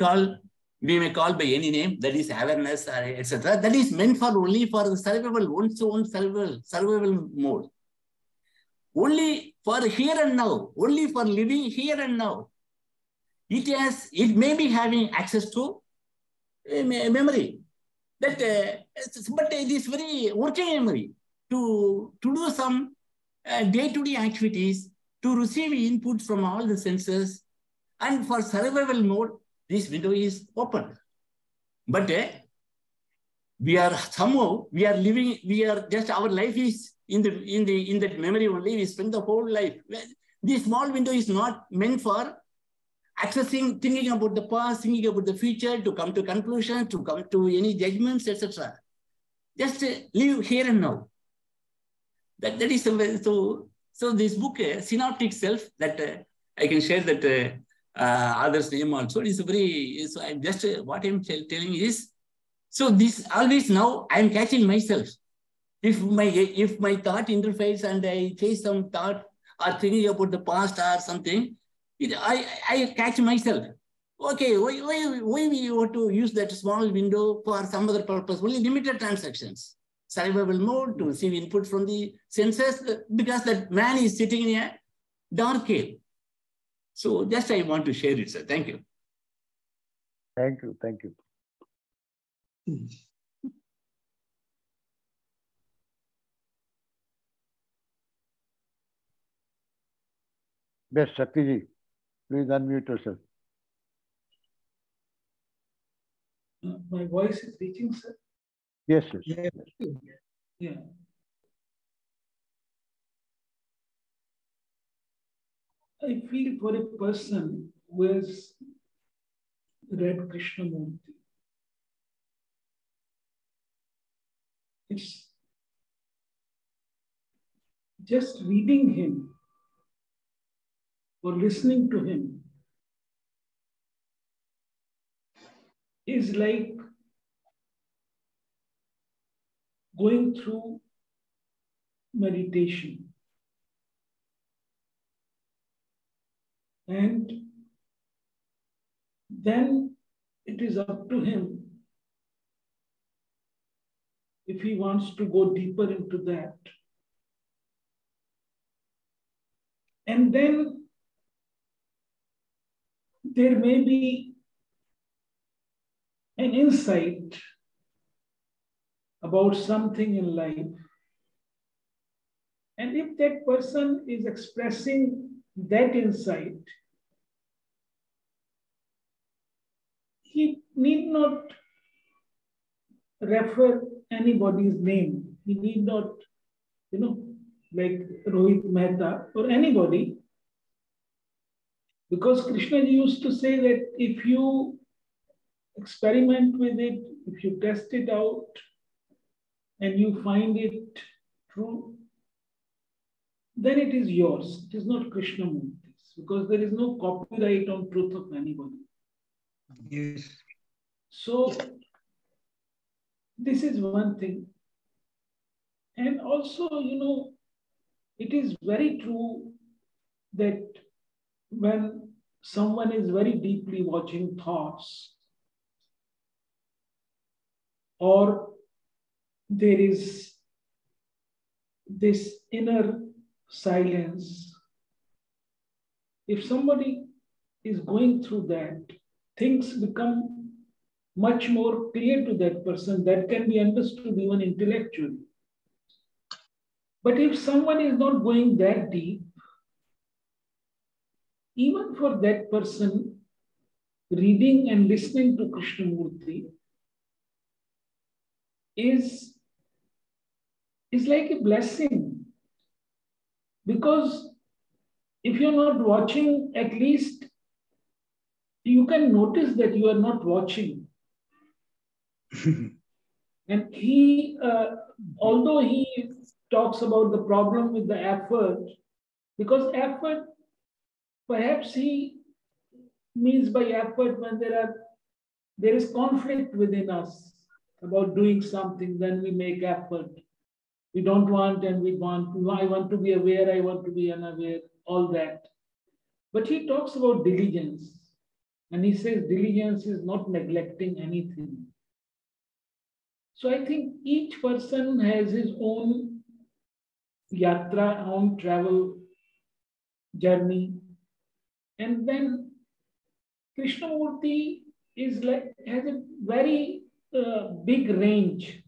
may call by any name, that is awareness, etc. That is meant for only for the survival, one's own survival mode. Only for here and now, only for living here and now. It may be having access to memory. But it is very working memory to do some day-to-day activities, to receive input from all the senses, and for survival mode, this window is open. But our life is in that memory only. We spend the whole life. This small window is not meant for accessing, thinking about the past, thinking about the future, to come to conclusions, to come to any judgments, etc. Just live here and now. That is so this book, Synoptic Self, that I can share that author's name also. It's very. So I'm just what I'm telling is. So this always now I'm catching myself. If my thought interferes and I chase some thought or thinking about the past or something, I catch myself. Okay, why we want to use that small window for some other purpose? Only limited transactions. Survival mode to receive input from the senses, because that man is sitting in a dark cave. So just I want to share it, sir. Thank you. Thank you. Thank you. Yes, Shakti ji, please unmute yourself. My voice is reaching, sir? Yes, yes. Yeah. I feel for a person who has read Krishnamurti, it's just reading him or listening to him is like going through meditation. And then it is up to him if he wants to go deeper into that. And then there may be an insight about something in life, and if that person is expressing that insight, he need not refer anybody's name. He need not, like Rohit, Mehta, or anybody. Because Krishna used to say that if you experiment with it, if you test it out, and you find it true, then it is yours. It is not Krishnamurti's, because there is no copyright on truth of anybody. Yes. So this is one thing. And also, it is very true that when someone is very deeply watching thoughts, or there is this inner silence, if somebody is going through that, things become much more clear to that person that can be understood even intellectually. But if someone is not going that deep, even for that person, reading and listening to Krishnamurti is like a blessing. Because if you're not watching, at least you can notice that you are not watching. And he, although he talks about the problem with the effort, because effort, perhaps he means by effort when there is conflict within us about doing something, then we make effort. We don't want and we want. I want to be aware, I want to be unaware, all that. But he talks about diligence. And he says diligence is not neglecting anything. So I think each person has his own yatra, own travel journey. And then Krishnamurti is like, has a very big range.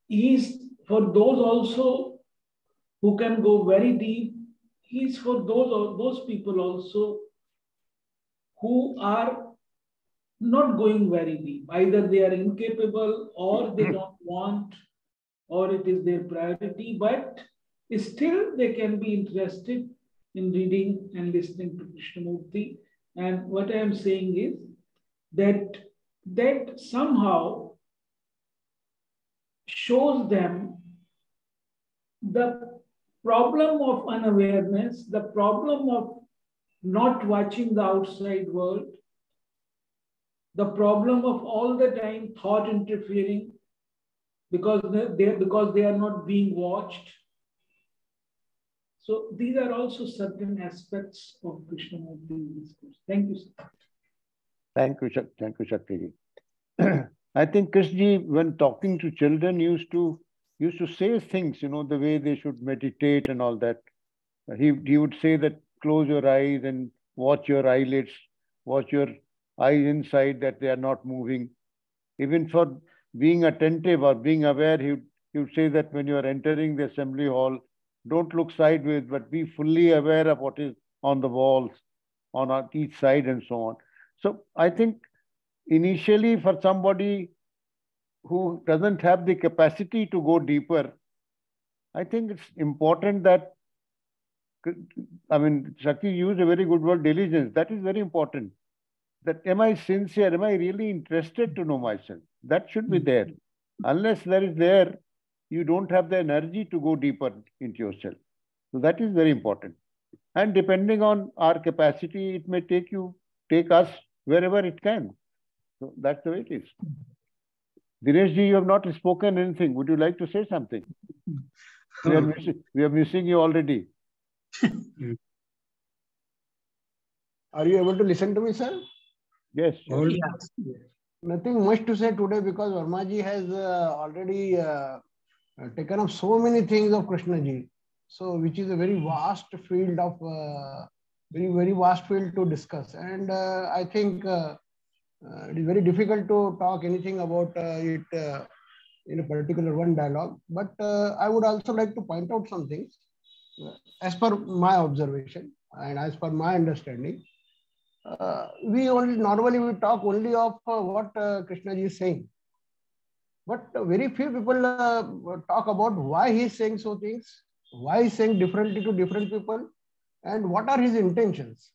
He's for those also who can go very deep. He's for those people also who are not going very deep. Either they are incapable, or they don't want, or it is their priority, but still they can be interested in reading and listening to Krishnamurti. And what I am saying is that somehow shows them the problem of unawareness, the problem of not watching the outside world, the problem of all the time thought interfering because they are not being watched. So these are also certain aspects of Krishnamurti's discourse. Thank you, sir. Thank you, Shakti. I think Krishnaji, when talking to children, used to say things, the way they should meditate and all that. He would say that close your eyes and watch your eyelids, watch your eyes inside, that they are not moving. Even for being attentive or being aware, he would say that when you are entering the assembly hall, don't look sideways, but be fully aware of what is on the walls, on each side and so on. So I think initially for somebody who doesn't have the capacity to go deeper, I think it's important that, Shakti used a very good word, diligence. That is very important. That am I sincere? Am I really interested to know myself? That should be there. Unless that is there, you don't have the energy to go deeper into yourself. So that is very important. And depending on our capacity, it may take us wherever it can. So that's the way it is. Dinesh ji, you have not spoken anything. Would you like to say something? We are missing you already. Are you able to listen to me, sir? Yes. Yes. Nothing much to say today because Verma ji has already taken up so many things of Krishna ji. So, which is a very vast field of very vast field to discuss. And I think It is very difficult to talk anything about it in a particular one dialogue. But I would also like to point out something. As per my observation and as per my understanding, we normally talk only of what Krishnaji is saying. But very few people talk about why he is saying so things, why he is saying differently to different people, and what are his intentions.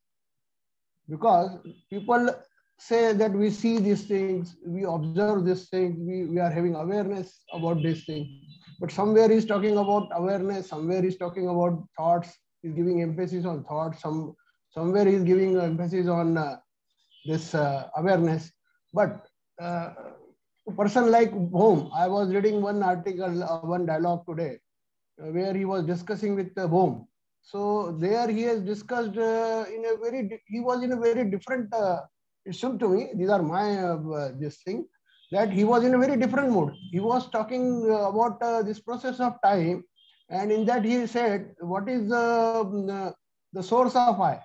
Because people say that we see these things, we observe these things, we are having awareness about this thing. But somewhere he's talking about awareness, somewhere he's talking about thoughts, he's giving emphasis on thoughts, somewhere he's giving emphasis on this awareness. But a person like Bohm, I was reading one article, one dialogue today, where he was discussing with Bohm. So there he has discussed he was in a very different, it seemed to me, these are my, this thing, that he was in a very different mood. He was talking about this process of time, and in that he said, what is the source of I?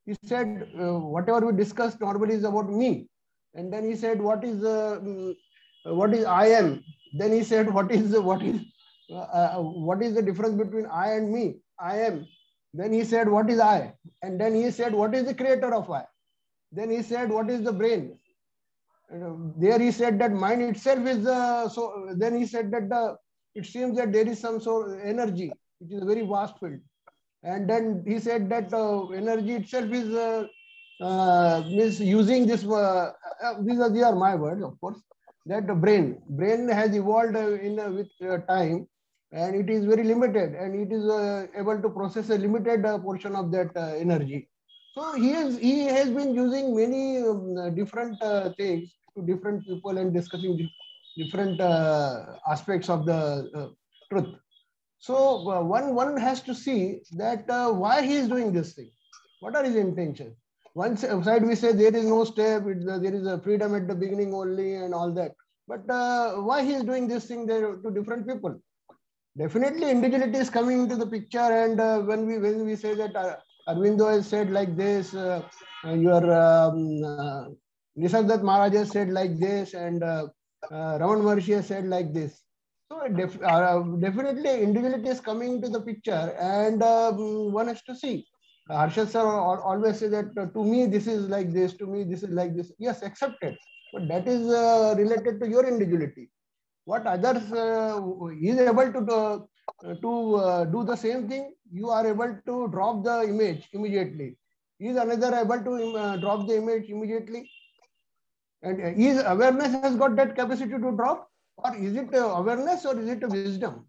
He said, whatever we discussed normally is about me. And then he said, what is I am? Then he said, what is the difference between I and me? I am. Then he said, what is I? And then he said, what is the creator of I? Then he said, what is the brain? There he said that mind itself is so. Then he said that it seems that there is some sort of energy, which is a very vast field. And then he said that energy itself is using this. These are my words, of course. That the brain has evolved with time, and it is very limited, and it is able to process a limited portion of that energy. So he has been using many different things to different people and discussing different aspects of the truth. So one has to see that why he is doing this thing. What are his intentions? One side we say there is no step, there is a freedom at the beginning only and all that. But why he is doing this thing there to different people? Definitely individuality is coming into the picture, and when we say that Arvindo has said like this, your Nisargadatta Maharaj has said like this, and Raman Maharshi has said like this. So definitely individuality is coming into the picture, and one has to see. Harshad sir always say that to me this is like this, to me this is like this. Yes, accepted, but that is related to your individuality. What others is able to do the same thing, you are able to drop the image immediately. Is another able to drop the image immediately? And is awareness has got that capacity to drop, or is it awareness, or is it a wisdom?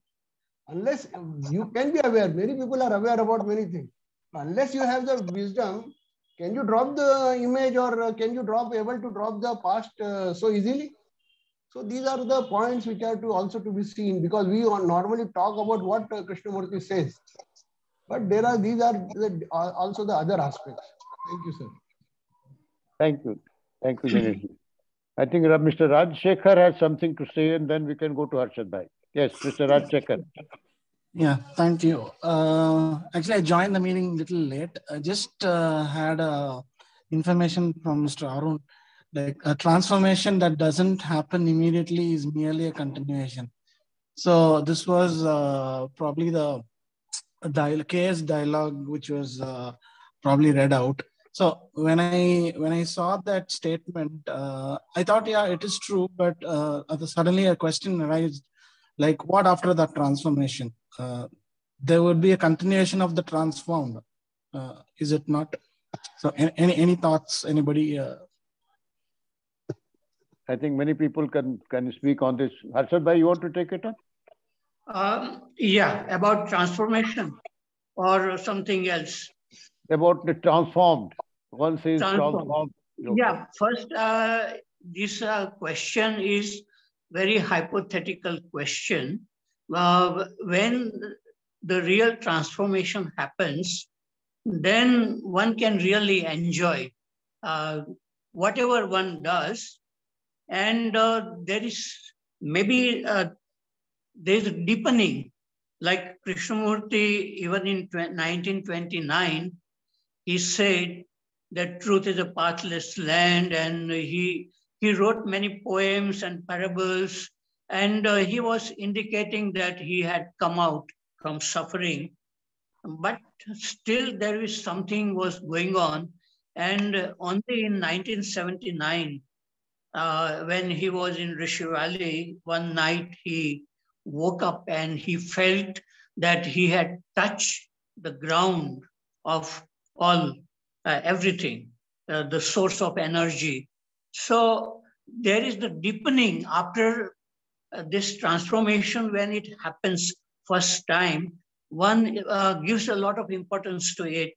Unless you can be aware, many people are aware about many things. Unless you have the wisdom, can you drop the image, or can you able to drop the past so easily? So these are the points which are also to be seen, because we normally talk about what Krishnamurti says, but these are also the other aspects. Thank you, sir. Thank you, Dinesh. I think Mr. Rajasekar has something to say, and then we can go to Harshad Bhai. Yes, Mr. Rajasekar. Yeah, thank you. Actually, I joined the meeting a little late. I just had information from Mr. Arun. Like a transformation that doesn't happen immediately is merely a continuation. So this was probably the case dialogue which was probably read out. So when I saw that statement, I thought, yeah, it is true, but suddenly a question arises, like what after that transformation? There would be a continuation of the transformed, is it not? So any thoughts, anybody? I think many people can speak on this. Harshad Bhai, you want to take it up? Yeah, about transformation or something else. About the transformed. One says transformed. Yeah, first, this question is very hypothetical question. When the real transformation happens, then one can really enjoy whatever one does. And there is maybe there's a deepening, like Krishnamurti, even in 1929, he said that truth is a pathless land, and he wrote many poems and parables, and he was indicating that he had come out from suffering, but still there is something was going on. And only in 1979, when he was in Rishi Valley, one night he woke up and he felt that he had touched the ground of all, everything, the source of energy. So there is the deepening after this transformation. When it happens first time, one gives a lot of importance to it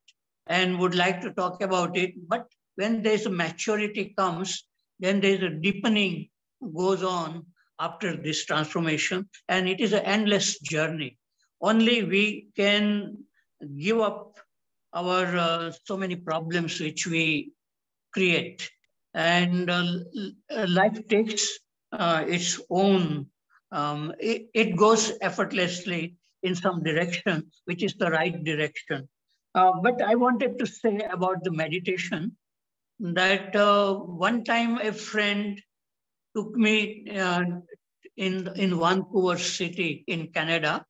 and would like to talk about it. But when there's a maturity comes, then there's a deepening goes on after this transformation, and it is an endless journey. Only we can give up our so many problems which we create, and life takes its own, it goes effortlessly in some direction, which is the right direction. But I wanted to say about the meditation that one time a friend took me in Vancouver city in Canada,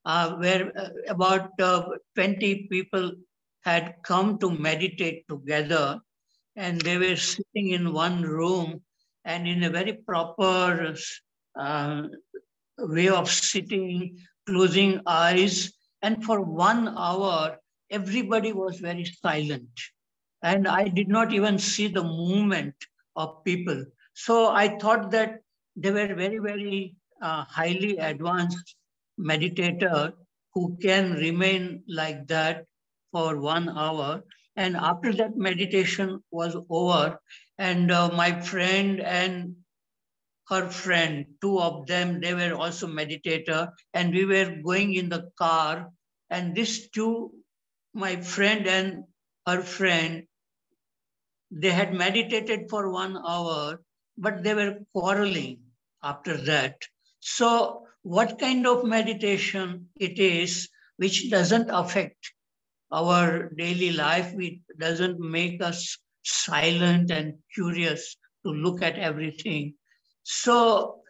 where about 20 people had come to meditate together, and they were sitting in one room and in a very proper way of sitting, closing eyes. And for 1 hour, everybody was very silent. And I did not even see the movement of people. So I thought that they were very, very highly advanced meditator who can remain like that for 1 hour. And after that meditation was over, and my friend and her friend, two of them, they were also meditator, and we were going in the car, and these two, my friend and her friend, they had meditated for 1 hour, but they were quarreling after that. So what kind of meditation it is which doesn't affect our daily life, it doesn't make us silent and curious to look at everything. So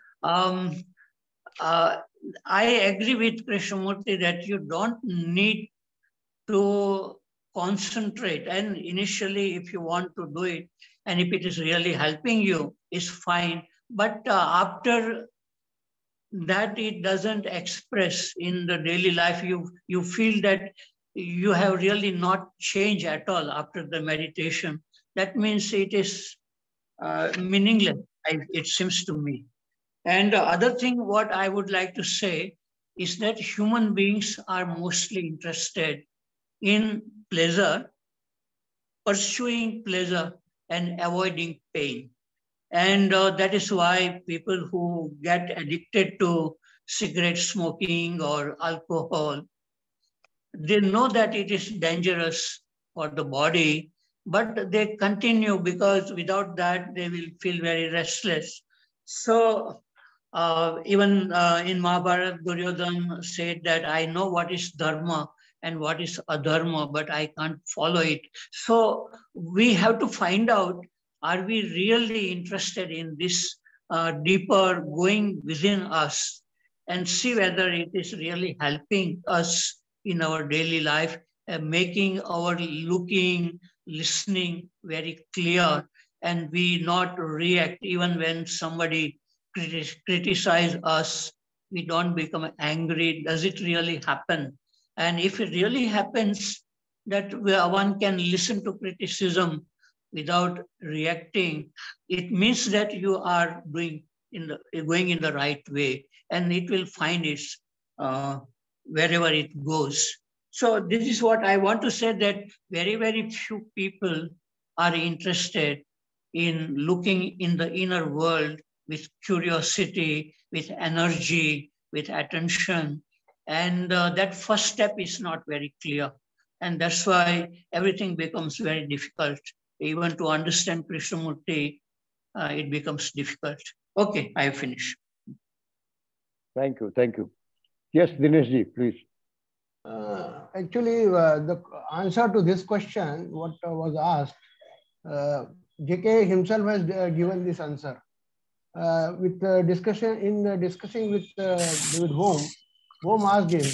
I agree with Krishnamurti that you don't need to concentrate. And initially, if you want to do it, and if it is really helping you, is fine. But after that, it doesn't express in the daily life. You feel that you have really not changed at all after the meditation. That means it is meaningless, it seems to me. And the other thing what I would like to say is that human beings are mostly interested in pleasure, pursuing pleasure and avoiding pain. And that is why people who get addicted to cigarette smoking or alcohol, they know that it is dangerous for the body, but they continue because without that, they will feel very restless. So even in Mahabharata, Duryodhana said that I know what is dharma and what is adharma, but I can't follow it. So we have to find out, are we really interested in this deeper going within us, and see whether it is really helping us in our daily life, making our looking, listening very clear, and we not react even when somebody criticize us. We don't become angry. Does it really happen? And if it really happens that one can listen to criticism without reacting, it means that you are going in the right way, and it will find its wherever it goes. So this is what I want to say, that very, very few people are interested in looking in the inner world with curiosity, with energy, with attention. And that first step is not very clear. And that's why everything becomes very difficult. Even to understand Krishnamurti, it becomes difficult. Okay, I have finished. Thank you. Thank you. Yes, Dinesh ji, please. Actually, the answer to this question, what was asked, J.K. himself has given this answer. Discussing with David Home asked him,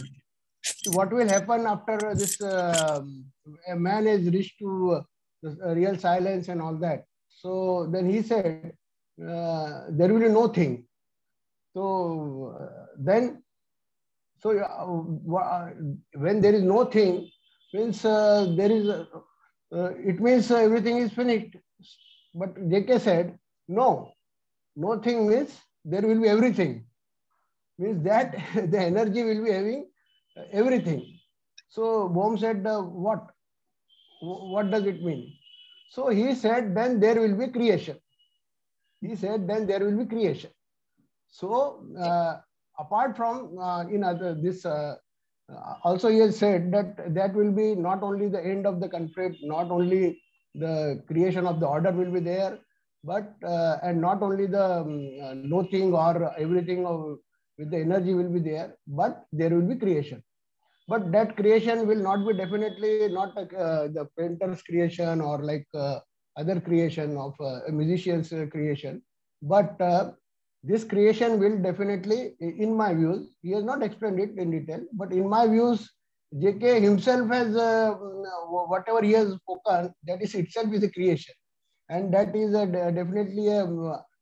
what will happen after this a man is reached to real silence and all that. So then he said, there will be no thing. So when there is no thing, means it means everything is finished. But J.K. said, no thing means there will be everything. Means that the energy will be having everything. So Bohm said, what does it mean? So he said, then there will be creation. He said, then there will be creation. So apart from also he has said that will be not only the end of the conflict, not only the creation of the order will be there, but and not only the nothing or everything with the energy will be there, but there will be creation. But that creation will not be definitely not the painter's creation or like other creation of a musician's creation. But this creation will definitely, in my views, he has not explained it in detail, but in my views, J.K. himself has, whatever he has spoken, that is itself is a creation. And that is definitely a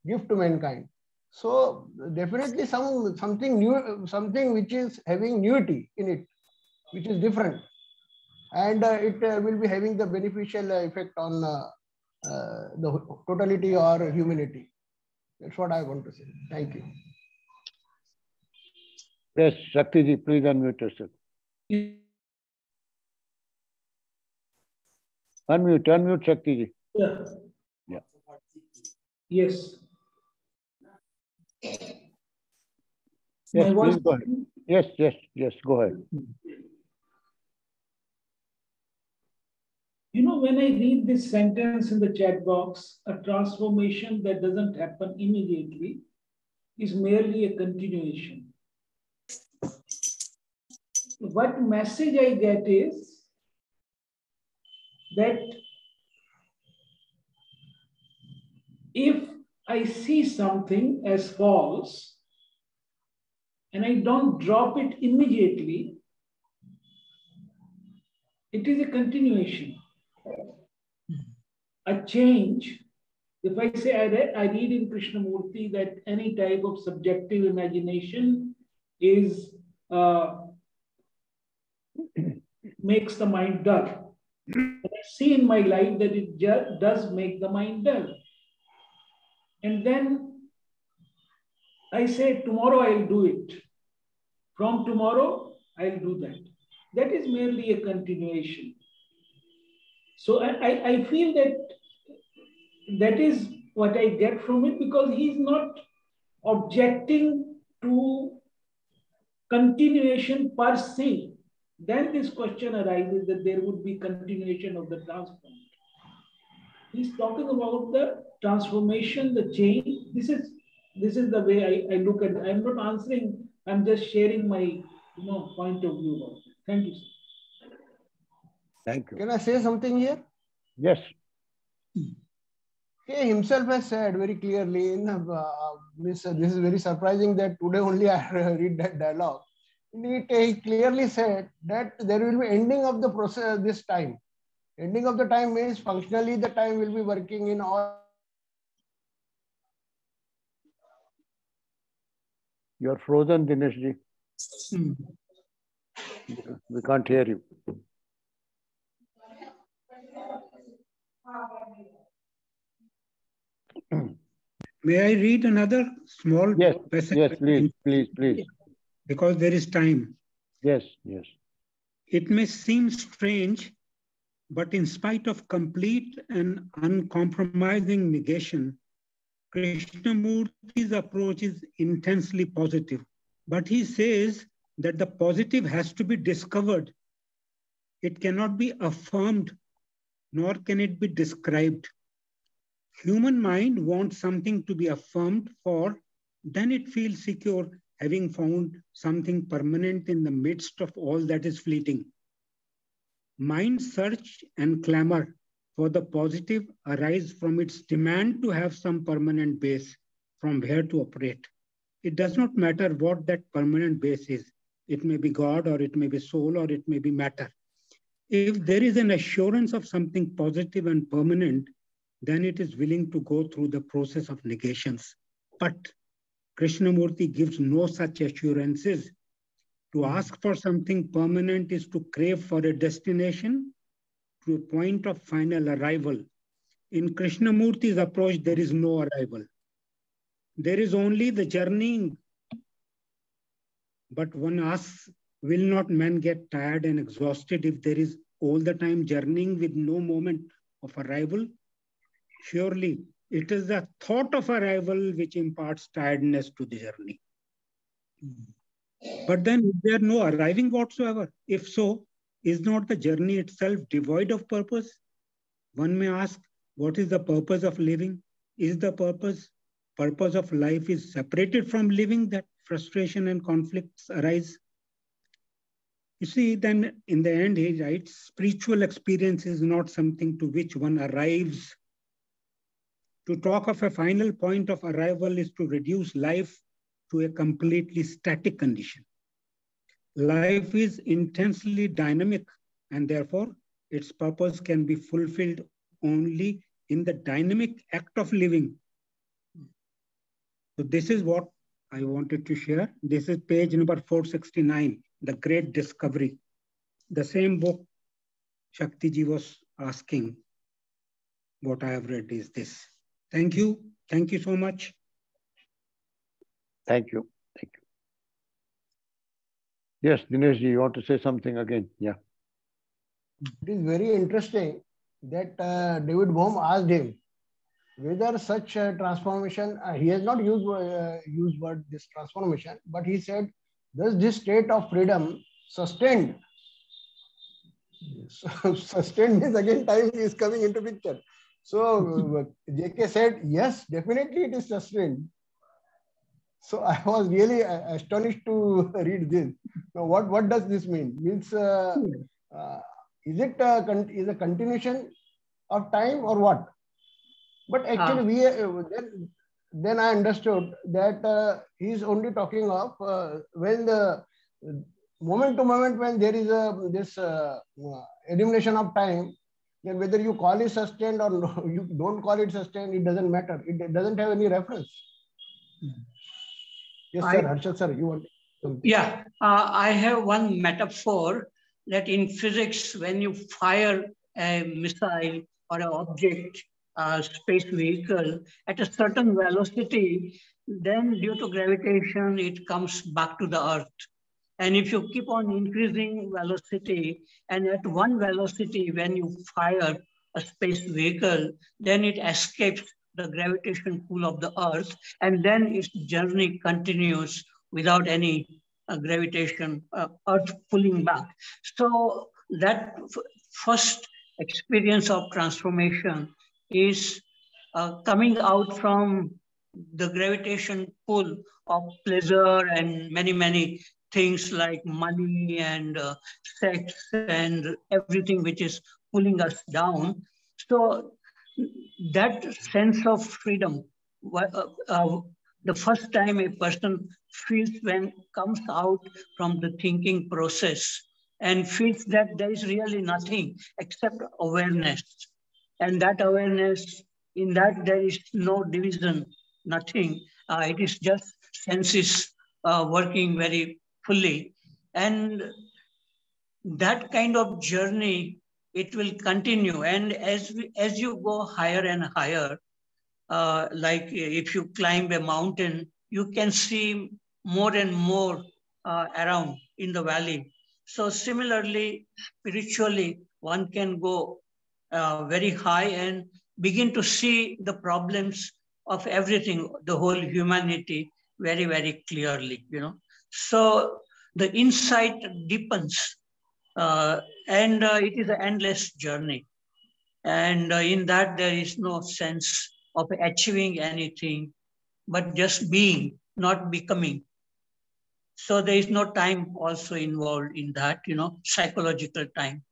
gift to mankind. So definitely something new, something which is having newity in it, which is different. And it will be having the beneficial effect on the totality or humanity. That's what I want to say. Thank you. Yes, Shakti ji, please unmute yourself. Unmute Shakti ji. Yeah. Yeah. Yes. Yes, please go ahead. Yes, go ahead. You know, when I read this sentence in the chat box, a transformation that doesn't happen immediately is merely a continuation. What message I get is that if I see something as false and I don't drop it immediately, it is a continuation. A change. If I say I read in Krishnamurti that any type of subjective imagination is makes the mind dull. I see in my life that it does make the mind dull. And then I say, tomorrow I'll do it. From tomorrow, I'll do that. That is merely a continuation. So I feel that is what I get from it, because he's not objecting to continuation per se. Then this question arises that there would be continuation of the transformation. He's talking about the transformation, the change. This is the way I look at it. I'm not answering. I'm just sharing my point of view about it. Thank you, sir. Thank you. Can I say something here? Yes. He himself has said very clearly in this is very surprising that today only I read that dialogue. He clearly said that there will be ending of the process this time. Ending of the time means functionally the time will be working in all. You're frozen, Dinesh ji. We can't hear you. May I read another small passage? Yes, please. Because there is time. Yes. It may seem strange, but in spite of complete and uncompromising negation, Krishnamurti's approach is intensely positive. But he says that the positive has to be discovered. It cannot be affirmed, nor can it be described. Human mind wants something to be affirmed for, then it feels secure, having found something permanent in the midst of all that is fleeting. Mind search and clamor for the positive arise from its demand to have some permanent base from where to operate. It does not matter what that permanent base is. It may be God, or it may be soul, or it may be matter. If there is an assurance of something positive and permanent, then it is willing to go through the process of negations. But Krishnamurti gives no such assurances. To ask for something permanent is to crave for a destination to a point of final arrival. In Krishnamurti's approach, there is no arrival. There is only the journeying. But one asks, will not man get tired and exhausted if there is all the time journeying with no moment of arrival? Surely, it is the thought of arrival which imparts tiredness to the journey. But then, is there no arriving whatsoever? If so, is not the journey itself devoid of purpose? One may ask, what is the purpose of living? Is the purpose of life is separated from living that frustration and conflicts arise? You see, then in the end, he writes, spiritual experience is not something to which one arrives. To talk of a final point of arrival is to reduce life to a completely static condition. Life is intensely dynamic, and therefore its purpose can be fulfilled only in the dynamic act of living. So this is what I wanted to share. This is page number 469, The Great Discovery. The same book Shakti ji was asking. What I have read is this. Thank you. Thank you so much. Thank you. Thank you. Yes, Dinesh ji, you want to say something again? Yeah. It is very interesting that David Bohm asked him whether such a transformation, he has not used word this transformation, but he said, does this state of freedom sustained? So, sustained means again time is coming into picture. So JK said, yes, definitely it is sustained. So I was really astonished to read this. Now, what does this mean? Means is it is a continuation of time or what? But actually, then I understood that he is only talking of when the moment to moment when there is this elimination of time, then whether you call it sustained or no, you don't call it sustained, it doesn't matter. It doesn't have any reference. Yes, sir. Harshad sir, you want something? Yeah, I have one metaphor that in physics, when you fire a missile or an object, space vehicle at a certain velocity, then due to gravitation, it comes back to the Earth. And if you keep on increasing velocity, and at one velocity, when you fire a space vehicle, then it escapes the gravitation pull of the Earth, and then its journey continues without any gravitation, Earth pulling back. So that first experience of transformation is coming out from the gravitation pull of pleasure and many things like money and sex and everything which is pulling us down. So that sense of freedom, the first time a person feels when comes out from the thinking process and feels that there is really nothing except awareness. And that awareness, in that there is no division, nothing. It is just senses working very fully. And that kind of journey, it will continue. And as you go higher and higher, like if you climb a mountain, you can see more and more around in the valley. So similarly, spiritually, one can go very high and begin to see the problems of everything, the whole humanity, very clearly, you know. So the insight deepens, and it is an endless journey. And in that, there is no sense of achieving anything, but just being, not becoming. So there is no time also involved in that, you know, psychological time.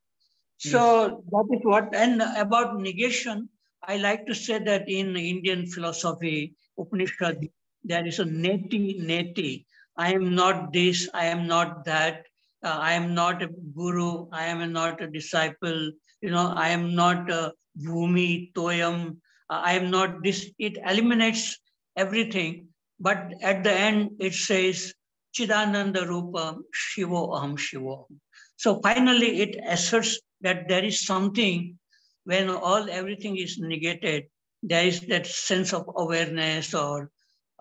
So that is what, and about negation, I like to say that in Indian philosophy, Upanishad, there is a neti. I am not this, I am not that, I am not a guru, I am not a disciple, I am not a bhumi, toyam, I am not this. It eliminates everything, but at the end it says, Chidananda Rupa, Shivo Aham Shivo. So finally it asserts that there is something when everything is negated, there is that sense of awareness or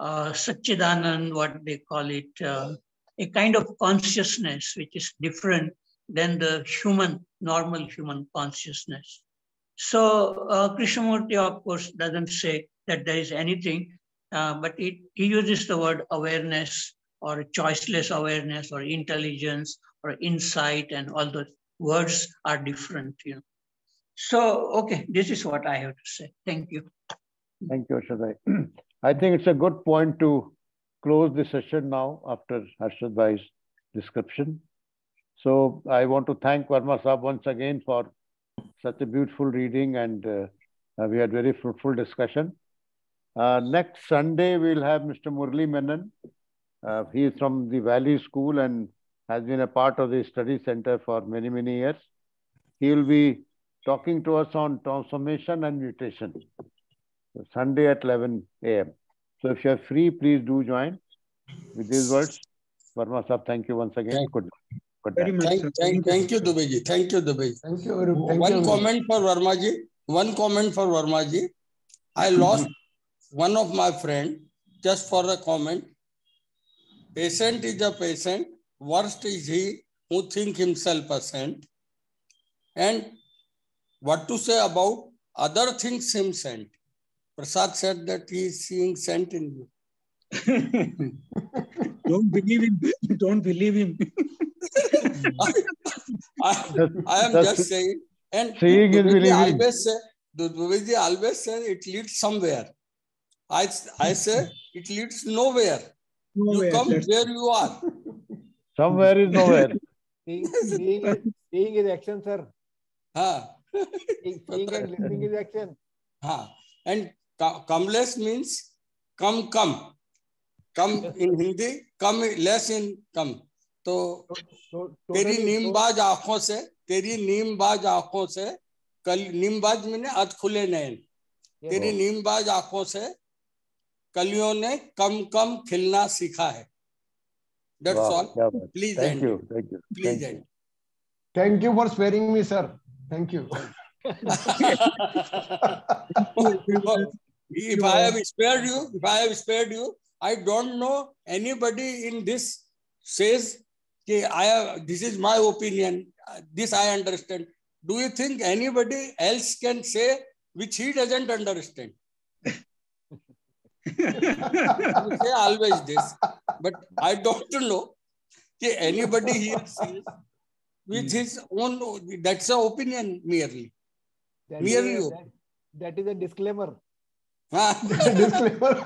Satchidanand, what they call it, a kind of consciousness which is different than the normal human consciousness. So Krishnamurti, of course, doesn't say that there is anything, but he uses the word awareness or choiceless awareness or intelligence or insight, and all those words are different. So, okay, this is what I have to say. Thank you. Thank you, Harshad. I think it's a good point to close the session now after Harshad Bhai's description. So I want to thank Verma Sahab once again for such a beautiful reading, and we had very fruitful discussion. Next Sunday, we'll have Mr. Murli Menon. He is from the Valley School and has been a part of the study center for many, many years. He will be talking to us on transformation and mutation. So Sunday at 11 a.m. So if you're free, please do join. With these words, Verma Sahab, thank you once again. Good night. Thank you, Dubey. Thank you, Dubey. Thank you. One comment for Verma ji. I lost one of my friend, just for a comment. Patient is a patient. Worst is he who think himself a saint. And what to say about other things him sent. Prasad said that he is seeing saint in you. Don't believe him. Don't believe him. I am just saying. And Dubey always say it leads somewhere. I say it leads nowhere. You come where you are. Somewhere is nowhere. Seeing is action, sir. Seeing and listening is action. And comeless means come. Come in Hindi, come less in come. तो तेरी नीमबाज आंखों से कल नीमबाज में अध खुले नयन, तेरी नीमबाज आंखों से कलियों ने कम खिलना सीखा है. That's all. Please end. Please end. Thank you for sparing me, sir. Thank you. If I have spared you, I don't know anybody in this says, this is my opinion, this I understand. Do you think anybody else can say which he doesn't understand? You say always this, but I don't know anybody here says with his own, that's an opinion merely. That is a disclaimer. Disclaimer.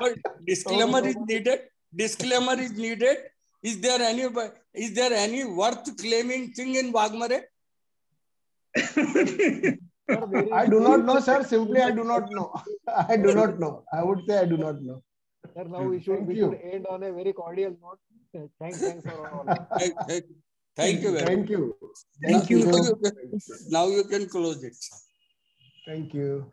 But disclaimer is needed. Disclaimer is needed. Is there any worth claiming thing in Waghmare? I do not know, sir. Simply, I do not know. I do not know. I would say I do not know. Sir, now we should end on a very cordial note. Thanks for all. Thank you. Thank you. Now you can close it. Thank you.